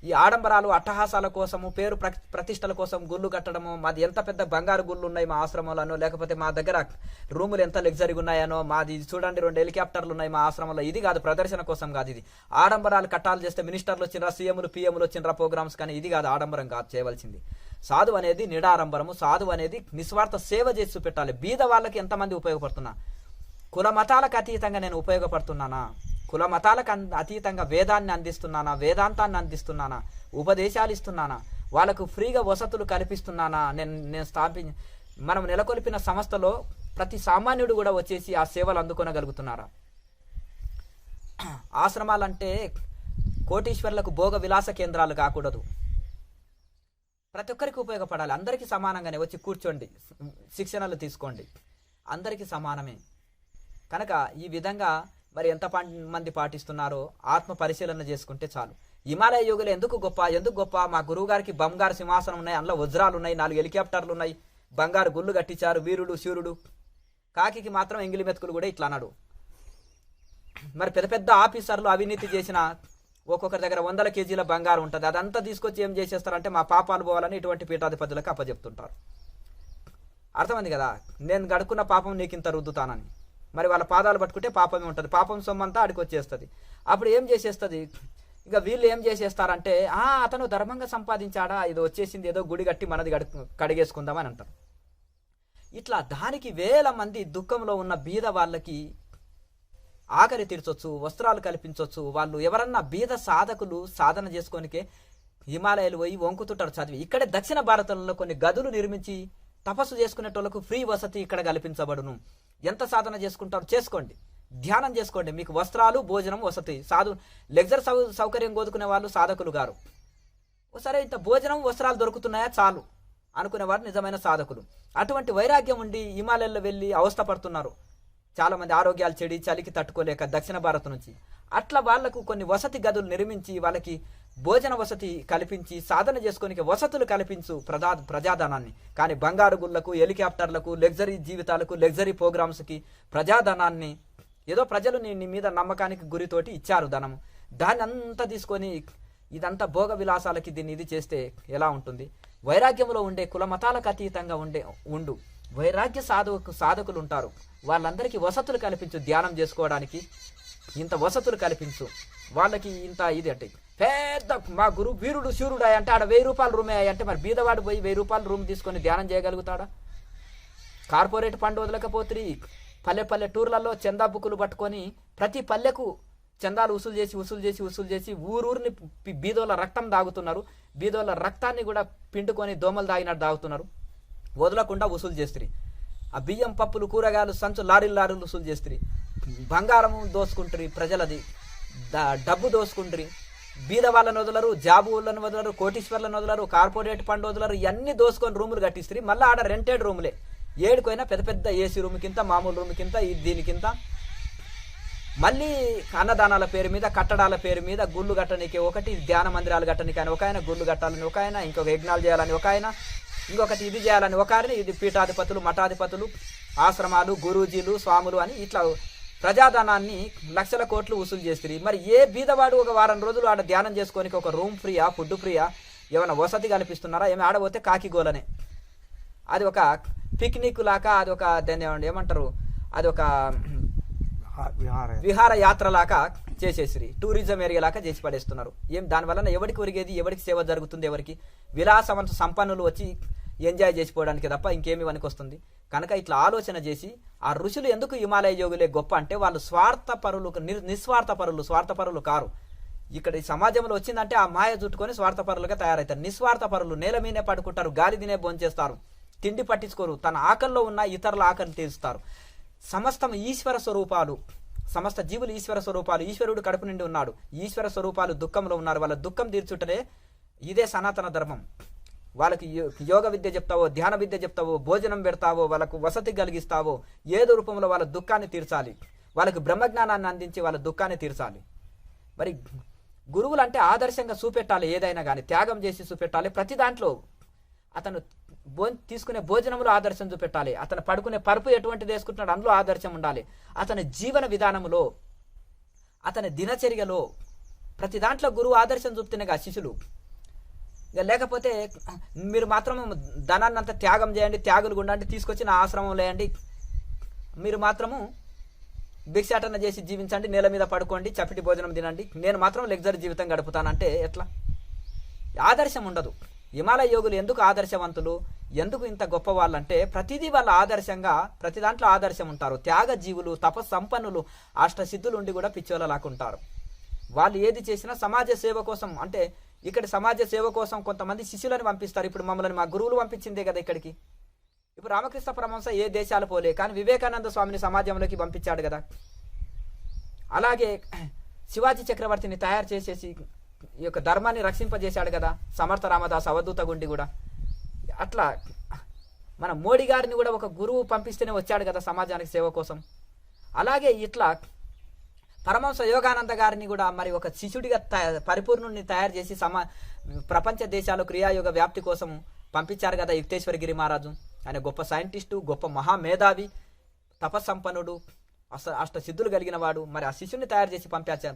ఈ ఆడంబరాలు, అట్టహాసాల కోసము, పేరు ప్రతిష్టల కోసం గుళ్ళు కట్టడము, మాది ఎంత పెద్ద బంగారు గుళ్ళు ఉన్నాయి మా ఆశ్రమంలోనో, లేకపోతే మా దగ్గర రూములు ఎంత లగ్జరీగా ఉన్నాయనో, మాది చూడండి 2 హెలికాప్టర్లు ఉన్నాయి మా ఆశ్రమంలో, ఇది కాదు, ప్రదర్శన కోసం కాదు. ఇది ఆడంబరాలు కట్టాలు చేస్తే మినిస్టర్లు వచ్చినరా, సీఎంలు పిఎంలు వచ్చినరా ప్రోగ్రామ్స్, కానీ ఇది కాదు ఆడంబరం కాదు చేయవలసింది. సాధు అనేది నిడారంబరము, సాధు అనేది నిస్వార్థ సేవ చేసి పెట్టాలి. బీద వాళ్ళకి ఎంతమంది ఉపయోగపడుతున్నా, కుల మతాలకు అతీతంగా నేను ఉపయోగపడుతున్నానా, కుల మతాలకు అతీతంగా వేదాన్ని అందిస్తున్నానా, వేదాంతాన్ని అందిస్తున్నానా, ఉపదేశాలు ఇస్తున్నానా, వాళ్ళకు ఫ్రీగా వసతులు కల్పిస్తున్నానా, నేను మనం నెలకొల్పిన సంస్థలో ప్రతి సామాన్యుడు కూడా వచ్చేసి ఆ సేవలు అందుకొనగలుగుతున్నారా? ఆశ్రమాలంటే కోటీశ్వర్లకు భోగ విలాస కేంద్రాలు కాకూడదు, ప్రతి ఒక్కరికి ఉపయోగపడాలి. అందరికీ సమానంగానే వచ్చి కూర్చోండి, శిక్షణలు తీసుకోండి, అందరికీ సమానమే. కనుక ఈ విధంగా మరి ఎంత మంది పాటిస్తున్నారో ఆత్మ పరిశీలన చేసుకుంటే చాలు. హిమాలయ యోగులు ఎందుకు గొప్ప? మా గురువు గారికి బంగారు సింహాసనం ఉన్నాయి, అందులో వజ్రాలు ఉన్నాయి, 4 హెలికాప్టర్లు ఉన్నాయి, బంగారు గుళ్ళు కట్టించారు, వీరుడు శూరుడు. కాకికి మాత్రం ఎంగిలి మెతుకులు కూడా ఇట్లా అన్నాడు. మరి పెద్ద పెద్ద ఆఫీసర్లు అవినీతి చేసిన ఒక్కొక్కరి దగ్గర 100 కేజీల బంగారం ఉంటుంది, అదంతా తీసుకొచ్చి ఏం చేసేస్తారంటే మా పాపాలు పోవాలని ఇటువంటి పీఠాధిపతులకు అప్పచెప్తుంటారు. అర్థమైంది కదా, నేను గడుకున్న పాపం నీకు ఇంత రుద్దుతానని. మరి వాళ్ళ పాదాలు పట్టుకుంటే పాపమే ఉంటుంది, పాపం సొమ్మంతా ఆడికి వచ్చేస్తుంది. అప్పుడు ఏం చేసేస్తుంది, ఇక వీళ్ళు ఏం చేసేస్తారంటే అతను ధర్మంగా సంపాదించాడా, ఇది వచ్చేసింది, ఏదో గుడి కట్టి మనది కడిగేసుకుందామని అంటారు. ఇట్లా దానికి 1000 మంది దుఃఖంలో ఉన్న బీద వాళ్ళకి ఆకలి తీర్చొచ్చు, వస్త్రాలు కల్పించవచ్చు. వాళ్ళు ఎవరన్నా బీద సాధకులు సాధన చేసుకోనికే హిమాలయాలు పోయి వంకుతుంటారు చదివి. ఇక్కడే దక్షిణ భారతంలో కొన్ని గదులు నిర్మించి తపస్సు చేసుకునేటోళ్లకు ఫ్రీ వసతి ఇక్కడ కల్పించబడును. ఎంత సాధన చేసుకుంటారు చేసుకోండి, ధ్యానం చేసుకోండి, మీకు వస్త్రాలు, భోజనం, వసతి. లగ్జర్ సౌకర్యం కోదుకునే వాళ్ళు సాధకులు గారు. సరే ఇంత భోజనం, వస్త్రాలు దొరుకుతున్నాయా చాలు అనుకునేవారు నిజమైన సాధకులు. అటువంటి వైరాగ్యం ఉండి హిమాలయాల్లో వెళ్ళి అవస్థ పడుతున్నారు చాలా మంది, ఆరోగ్యాలు చెడి, చలికి తట్టుకోలేక దక్షిణ భారతం నుంచి. అట్లా వాళ్లకు కొన్ని వసతి గదులు నిర్మించి వాళ్ళకి భోజన వసతి కల్పించి సాధన చేసుకోనికి వసతులు కల్పించు ప్రజాధనాన్ని. కానీ బంగారు గుళ్లకు, హెలికాప్టర్లకు, లగ్జరీ జీవితాలకు, లగ్జరీ ప్రోగ్రామ్స్కి ప్రజాధనాన్ని ఏదో ప్రజలు నీ మీద నమ్మకానికి గురితోటి ఇచ్చారు ధనము, దాన్ని అంతా తీసుకొని ఇదంతా భోగ విలాసాలకి దీన్ని ఇది చేస్తే ఎలా ఉంటుంది? వైరాగ్యంలో ఉండే, కుల మతాలకు అతీతంగా ఉండు వైరాగ్య సాధకులు ఉంటారు, వాళ్ళందరికీ వసతులు కల్పించు ధ్యానం చేసుకోవడానికి, ఇంత వసతులు కల్పించు, వాళ్ళకి ఇంత ఇది అంటే పెద్ద మా గురువు వీరుడు శూరుడా అంటే ఆడ 1000 రూపాయల రూమే అంటే మరి బీదవాడు పోయి 1000 రూపాయల రూమ్ తీసుకొని ధ్యానం చేయగలుగుతాడా? కార్పొరేట్ ఫండ్ వదలకపోతే పల్లె టూర్లలో చందా బుక్కులు పట్టుకొని ప్రతి పల్లెకు చందాలు వసూలు చేసి ఊరూరిని బీదోళ్ళ రక్తం దాగుతున్నారు. బీదోళ్ళ రక్తాన్ని కూడా పిండుకొని దోమలు దాగినట్టు దాగుతున్నారు. వదలకుండా వసూలు చేస్తారు. ఆ బియ్యం పప్పులు కూరగాయలు సంచు లారీలు వసూలు చేస్తారు. బంగారం దోసుకుంటారు, ప్రజలది డబ్బు దోసుకుంటారు. బీద వాళ్ళని వదలరు, జాబు వాళ్ళని వదలరు, కోటీశ్వర్లను వదలరు, కార్పొరేట్ ఫండ్ వదలరు. ఇవన్నీ దోసుకొని రూములు కట్టిస్తారు. మళ్ళీ ఆడ రెంటెడ్ రూములే, ఏడుకైనా పెద్ద పెద్ద ఏసీ రూమ్ కింద, మామూలు రూమ్ కింద, దీనికింత. మళ్ళీ అన్నదానాల పేరు మీద, కట్టడాల పేరు మీద, గుళ్ళు కట్టడానికి ఒకటి, ధ్యాన మందిరాలు కట్టడానికి అని ఒక ఆయన, గుళ్ళు కట్టాలని ఒక ఆయన, ఇంకొక యజ్ఞాలు చేయాలని ఒక ఆయన, ఇంకొకటి ఇది చేయాలని ఒక ఆయన. ఇది పీఠాధిపతులు, మఠాధిపతులు, ఆశ్రమాలు, గురూజీలు, స్వాములు అని ఇట్లా ప్రజాధనాన్ని లక్షల కోట్లు వసూలు చేస్తుంది. మరి ఏ బీదవాడు ఒక వారం రోజులు ఆడ ధ్యానం చేసుకోనికి ఒక రూమ్ ఫ్రీయా, ఫుడ్ ఫ్రీయా, ఏమైనా వసతి కల్పిస్తున్నారా? ఏమి ఆడపోతే కాకిగోలనే. అది ఒక పిక్నిక్ లాగా, అది ఒక దాన్ని ఏమంటారు, అది ఒక విహార యాత్ర లాగా చేసేసి టూరిజం ఏరియా లాగా చేసి పడేస్తున్నారు. ఏం దానివల్ల ఎవరికి ఒరిగేది, ఎవరికి సేవ జరుగుతుంది, ఎవరికి విలాసవంత సంపన్నులు వచ్చి ఎంజాయ్ చేసిపోవడానికి తప్ప ఇంకేమి వనికి వస్తుంది. కనుక ఇట్లా ఆలోచన చేసి ఆ ఋషులు ఎందుకు హిమాలయ యోగులే గొప్ప అంటే వాళ్ళు స్వార్థపరులు, నిస్వార్థపరులు, స్వార్థపరులు కారు. ఇక్కడ ఈ సమాజంలో వచ్చిందంటే ఆ మాయ చుట్టుకొని స్వార్థపరులుగా తయారవుతారు. నిస్వార్థపరులు నేల మీదే పడుకుంటారు, గాలి తినే భోంచేస్తారు, తిండి పట్టించుకోరు, తన ఆకల్లో ఉన్న ఇతరుల ఆకలిని తీరుస్తారు. సమస్తం ఈశ్వర స్వరూపాలు, సమస్త జీవులు ఈశ్వర స్వరూపాలు. ఈశ్వరుడు కడుపు నిండి ఉన్నాడు, ఈశ్వర స్వరూపాలు దుఃఖంలో ఉన్నారు. వాళ్ళ దుఃఖం తీర్చుటనే ఇదే సనాతన ధర్మం. వాళ్ళకి యోగ విద్య చెప్తావో, ధ్యాన విద్య చెప్తావో, భోజనం పెడతావో, వాళ్ళకు వసతి కలిగిస్తావో, ఏదో రూపంలో వాళ్ళ దుఃఖాన్ని తీర్చాలి. వాళ్ళకి బ్రహ్మజ్ఞానాన్ని అందించి వాళ్ళ దుఃఖాన్ని తీర్చాలి. మరి గురువులు అంటే ఆదర్శంగా చూపెట్టాలి, ఏదైనా కానీ త్యాగం చేసి చూపెట్టాలి. ప్రతి దాంట్లో అతను తీసుకునే భోజనంలో ఆదర్శం చూపెట్టాలి. అతను పడుకునే పరుపు ఎటువంటిది వేసుకుంటున్నాడు అందులో ఆదర్శం ఉండాలి. అతని జీవన విధానంలో, అతని దినచర్యలో ప్రతి దాంట్లో గురువు ఆదర్శం చూపుతున్నాగా శిష్యులు. ఇక లేకపోతే మీరు మాత్రం ధనాన్ని అంతా త్యాగం చేయండి, త్యాగులు గుండండి, తీసుకొచ్చి నా ఆశ్రమం లేయండి, మీరు మాత్రము భిక్షాటన చేసి జీవించండి, నేల మీద పడుకోండి, చప్పటి భోజనం తినండి, నేను మాత్రం లగ్జరీ జీవితం గడుపుతానంటే ఎట్లా? ఆదర్శం ఉండదు. హిమాలయ యోగులు ఎందుకు ఆదర్శవంతులు, ఎందుకు ఇంత గొప్ప వాళ్ళంటే ప్రతిదీ వాళ్ళ ఆదర్శంగా, ప్రతి దాంట్లో ఆదర్శం ఉంటారు. త్యాగ జీవులు, తపస్సంపన్నులు, అష్టసిద్ధులు ఉండి కూడా పిచ్చోళ్ళలాకుంటారు. వాళ్ళు ఏది చేసినా సమాజ సేవ కోసం. అంటే ఇక్కడ సమాజ సేవ కోసం కొంతమంది శిష్యులను పంపిస్తారు. ఇప్పుడు మమ్మల్ని మా గురువులు పంపించిందే కదా ఇక్కడికి. ఇప్పుడు రామకృష్ణ పరమహంస ఏ దేశాలు పోలే, కానీ వివేకానంద స్వామిని సమాజంలోకి పంపించాడు కదా. అలాగే శివాజీ చక్రవర్తిని తయారు చేసేసి ఈ యొక్క ధర్మాన్ని రక్షింపజేశాడు కదా సమర్థ రామదాస్ అవధూత గుండి కూడా. అట్లా మన మోడీ గారిని కూడా ఒక గురువు పంపిస్తేనే వచ్చాడు కదా సమాజానికి సేవ కోసం. అలాగే ఇట్లా పరమహంస యోగానంద గారిని కూడా మరి ఒక శిష్యుడిగా పరిపూర్ణుని తయారు చేసి ప్రపంచ దేశాలు క్రియాయోగ వ్యాప్తి కోసం పంపించారు కదా యుక్తేశ్వరగిరి మహారాజు. ఆయన గొప్ప సైంటిస్టు, గొప్ప మహామేధావి, తపస్సంపన్నుడు, అష్టసిద్ధులు కలిగిన వాడు. మరి ఆ శిష్యుని తయారు చేసి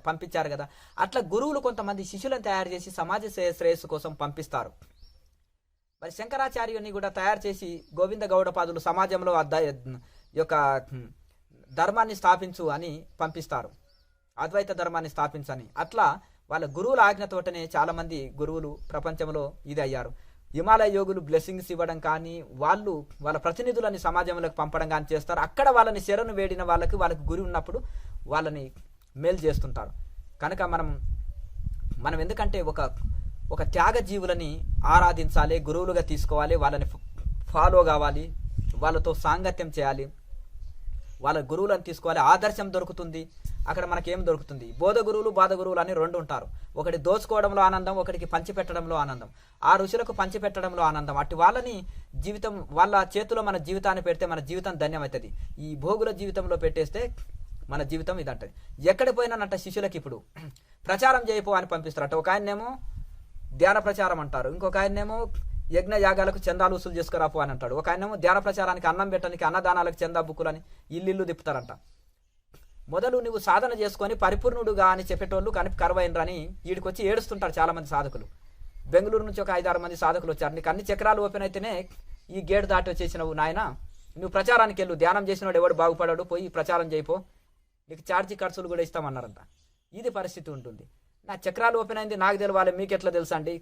పంపించారు కదా. అట్లా గురువులు కొంతమంది శిష్యులను తయారు చేసి సమాజ శ్రేయస్సు కోసం పంపిస్తారు. మరి శంకరాచార్యుని కూడా తయారు చేసి గోవింద గౌడపాదులు సమాజంలో యొక్క ధర్మాన్ని స్థాపించు అని పంపిస్తారు, అద్వైత ధర్మాన్ని స్థాపించని. అట్లా వాళ్ళ గురువుల ఆజ్ఞతోటనే చాలా మంది గురువులు ప్రపంచంలో ఇది అయ్యారు. హిమాలయ యోగులు బ్లెస్సింగ్స్ ఇవ్వడం కానీ, వాళ్ళు వాళ్ళ ప్రతినిధులని సమాజంలోకి పంపడం కానీ చేస్తారు. అక్కడ వాళ్ళని శరణు వేడిన వాళ్ళకి గురి ఉన్నప్పుడు వాళ్ళని మేలు చేస్తుంటారు. కనుక మనం ఎందుకంటే ఒక త్యాగ జీవులని ఆరాధించాలి, గురువులుగా తీసుకోవాలి, వాళ్ళని ఫాలో కావాలి, వాళ్ళతో సాంగత్యం చేయాలి, వాళ్ళ గురువులను తీసుకోవాలి. ఆదర్శం దొరుకుతుంది. అక్కడ మనకేం దొరుకుతుంది? బోధ గురువులు, బాధ గురువులు అని రెండు ఉంటారు. ఒకటి దోచుకోవడంలో ఆనందం, ఒకటికి పంచిపెట్టడంలో ఆనందం. ఆ ఋషులకు పంచిపెట్టడంలో ఆనందం. అటు వాళ్ళని జీవితం వాళ్ళ చేతిలో మన జీవితాన్ని పెడితే మన జీవితం ధన్యమవుతుంది. ఈ భోగుల జీవితంలో పెట్టేస్తే మన జీవితం ఇదంటది. ఎక్కడ పోయినానంట శిష్యులకి ఇప్పుడు ప్రచారం చేయపో అని పంపిస్తారట. ఒక ఆయన్నేమో ధ్యాన ప్రచారం అంటారు, ఇంకొక ఆయన్నేమో యజ్ఞ యాగాలకు చందాలు వసూలు చేసుకురాపో అని అంటాడు. ఒక ఆయనేమో ధ్యాన ప్రచారానికి, అన్నం పెట్టడానికి, అన్నదానాలకు చందా బుక్కులని ఇల్లు తిప్పుతారంట. మొదలు నువ్వు సాధన చేసుకొని పరిపూర్ణుడుగా అని చెప్పేటోళ్ళు కానీ కరువైనరని వీడికి వచ్చి ఏడుస్తుంటారు చాలా మంది సాధకులు. బెంగళూరు నుంచి ఒక 5-6 మంది సాధకులు వచ్చారు. నీకు అన్ని చక్రాలు ఓపెన్ అయితేనే ఈ గేట్ దాటి వచ్చేసినవు నాయన, నువ్వు ప్రచారానికి వెళ్ళు, ధ్యానం చేసినవాడు ఎవడు బాగుపడాడు, పోయి ప్రచారం చేయిపో, నీకు ఛార్జీ ఖర్చులు కూడా ఇస్తామన్నారంట. ఇది పరిస్థితి ఉంటుంది. నా చక్రాలు ఓపెన్ అయింది నాకు తెలవాలి, మీకు ఎట్లా తెలుసా అండి?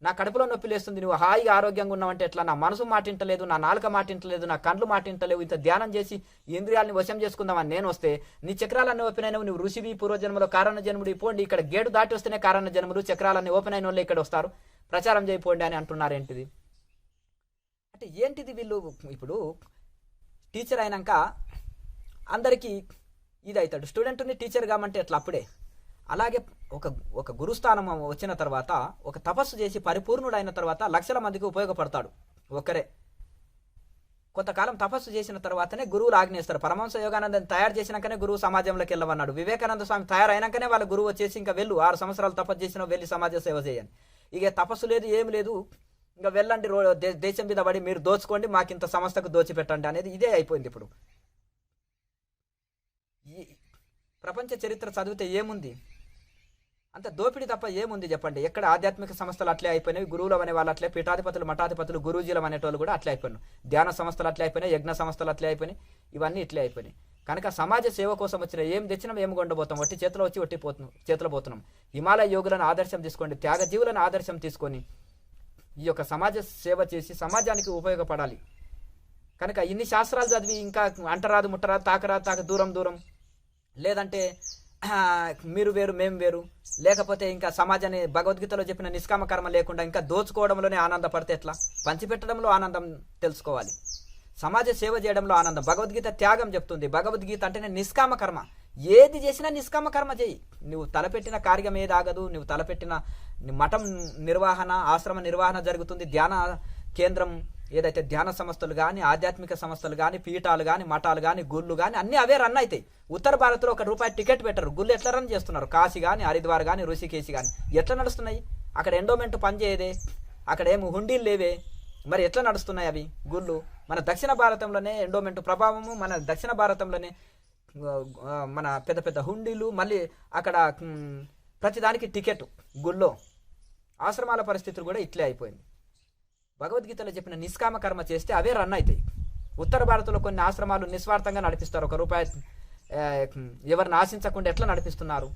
నా కడుపులో నొప్పి లేస్తుంది, నువ్వు హాయిగా ఆరోగ్యంగా ఉన్నావంటే ఎట్లా? నా మనసు మాటింటలేదు, నా నాలుక మాటింటలేదు, నా కండ్లు మాటింటలేవు. ఇంత ధ్యానం చేసి ఇంద్రియాలని వశం చేసుకుందామని నేను వస్తే నీ చక్రాలన్నీ ఓపెన్ అయినవి, నువ్వు ఋషివి, పూర్వజన్మలో కారణ జన్ముడు, పోండి ఇక్కడ గేటు దాటి వస్తేనే కారణ జన్ములు, చక్రాలన్నీ ఓపెన్ అయిన వాళ్ళే ఇక్కడ వస్తారు, ప్రచారం చేయపోండి అని అంటున్నారేంటిది? అంటే ఏంటిది? వీళ్ళు ఇప్పుడు టీచర్ అయినాక అందరికీ ఇది అవుతాడు, స్టూడెంట్ని టీచర్ కామంటే ఎట్లా? అప్పుడే అలాగే ఒక గురుస్థానం వచ్చిన తర్వాత, ఒక తపస్సు చేసి పరిపూర్ణుడు అయిన తర్వాత లక్షల మందికి ఉపయోగపడతాడు ఒక్కరే. కొంతకాలం తపస్సు చేసిన తర్వాతనే గురువులు ఆజ్ఞేస్తారు. పరమహంస యోగానందని తయారు చేసినాకనే గురువు సమాజంలోకి వెళ్ళమన్నాడు. వివేకానంద స్వామి తయారైనాకనే వాళ్ళ గురువు వచ్చేసి ఇంకా వెళ్ళు 6 సంవత్సరాలు తపస్సు చేసినా వెళ్ళి సమాజ సేవ చేయని. ఇక తపస్సు లేదు, ఏం లేదు, ఇంకా వెళ్ళండి దేశం మీద పడి మీరు దోచుకోండి, మాకింత సంస్థకు దోచిపెట్టండి అనేది ఇదే అయిపోయింది. ఇప్పుడు ఈ ప్రపంచ చరిత్ర చదివితే ఏముంది? అంత దోపిడీ తప్ప ఏముంది చెప్పండి? ఎక్కడ ఆధ్యాత్మిక సంస్థలు అట్లే అయిపోయినాయి, గురువులు అనే వాళ్ళు అట్లే, పీఠాధిపతులు మఠాధిపతులు గురూజీలం అనేటోళ్ళు కూడా అట్లే అయిపోయినాయి, ధ్యాన సంస్థలు అట్లే అయిపోయినాయి, యజ్ఞ సంస్థలు అట్లే అయిపోయినాయి, ఇవన్నీ ఇట్లే అయిపోయినాయి. కనుక సమాజ సేవ కోసం వచ్చిన ఏం తెచ్చినాం, ఏం కొండబోతాం, వట్టి చేతిలో వచ్చి వట్టి చేతిలో పోతున్నాం. హిమాలయ యోగులను ఆదర్శం తీసుకోండి, త్యాగజీవులను ఆదర్శం తీసుకొని ఈ యొక్క సమాజ సేవ చేసి సమాజానికి ఉపయోగపడాలి. కనుక ఇన్ని శాస్త్రాలు చదివి ఇంకా అంటరాదు ముట్టరాదు తాక దూరం లేదంటే మీరు వేరు మేము వేరు, లేకపోతే ఇంకా సమాజాన్ని భగవద్గీతలో చెప్పిన నిష్కామ కర్మ లేకుండా ఇంకా దోచుకోవడంలోనే ఆనందపడితే ఎట్లా? పంచిపెట్టడంలో ఆనందం తెలుసుకోవాలి, సమాజ సేవ చేయడంలో ఆనందం. భగవద్గీత త్యాగం చెప్తుంది. భగవద్గీత అంటేనే నిష్కామ కర్మ, ఏది చేసినా నిష్కామ కర్మ చేయి. నువ్వు తలపెట్టిన కార్యం ఏది ఆగదు, నువ్వు తలపెట్టిన మఠం నిర్వహణ, ఆశ్రమ నిర్వహణ జరుగుతుంది. ధ్యాన కేంద్రం ఏదైతే ధ్యాన సంస్థలు కానీ, ఆధ్యాత్మిక సంస్థలు కానీ, పీఠాలు కానీ, మఠాలు కానీ, గుళ్ళు కానీ అన్నీ అవే రన్ అవుతాయి. ఉత్తర భారత్లో ₹1 టికెట్ పెట్టరు, గుళ్ళు ఎట్లా రన్ చేస్తున్నారు? కాశీ కానీ, హరిద్వార్ కానీ, ఋషికేశి కానీ ఎట్లా నడుస్తున్నాయి? అక్కడ ఎండోమెంట్ పనిచేయదే, అక్కడ ఏమి హుండీలు లేవే, మరి ఎట్లా నడుస్తున్నాయి అవి గుళ్ళు? మన దక్షిణ భారతంలోనే ఎండోమెంట్ ప్రభావము, మన దక్షిణ భారతంలోనే మన పెద్ద పెద్ద హుండీలు, మళ్ళీ అక్కడ ప్రతిదానికి టికెట్ గుళ్ళో. ఆశ్రమాల పరిస్థితులు కూడా ఇట్లే అయిపోయింది. భగవద్గీతలో చెప్పిన నిష్కామ కర్మ చేస్తే అవే రన్ అవుతాయి. ఉత్తర భారత్లో కొన్ని ఆశ్రమాలు నిస్వార్థంగా నడిపిస్తారు, ₹1 ఎవరిని ఆశించకుండా ఎట్లా నడిపిస్తున్నారు?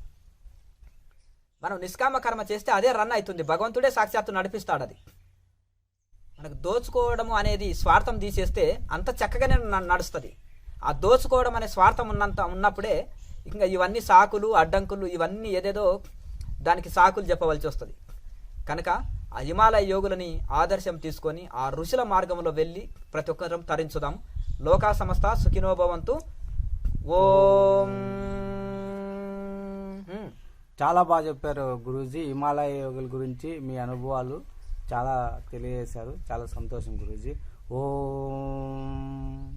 మనం నిష్కామ కర్మ చేస్తే అదే రన్ అవుతుంది, భగవంతుడే సాక్షాత్తు నడిపిస్తాడు. అది మనకు దోచుకోవడము అనేది స్వార్థం తీసేస్తే అంత చక్కగానే నడుస్తుంది. ఆ దోచుకోవడం అనే స్వార్థం ఉన్నప్పుడే ఇంకా ఇవన్నీ సాకులు అడ్డంకులు ఇవన్నీ ఏదేదో దానికి సాకులు చెప్పవలసి వస్తుంది. కనుక ఆ హిమాలయ యోగులని ఆదర్శం తీసుకొని ఆ ఋషుల మార్గంలో వెళ్ళి ప్రతి ఒక్కరం తరించుదాం. లోకా సమస్త సుఖినోభవంతు. ఓం. చాలా బాగా చెప్పారు గురూజీ. హిమాలయ యోగుల గురించి మీ అనుభవాలు చాలా తెలియజేశారు. చాలా సంతోషం గురూజీ. ఓం.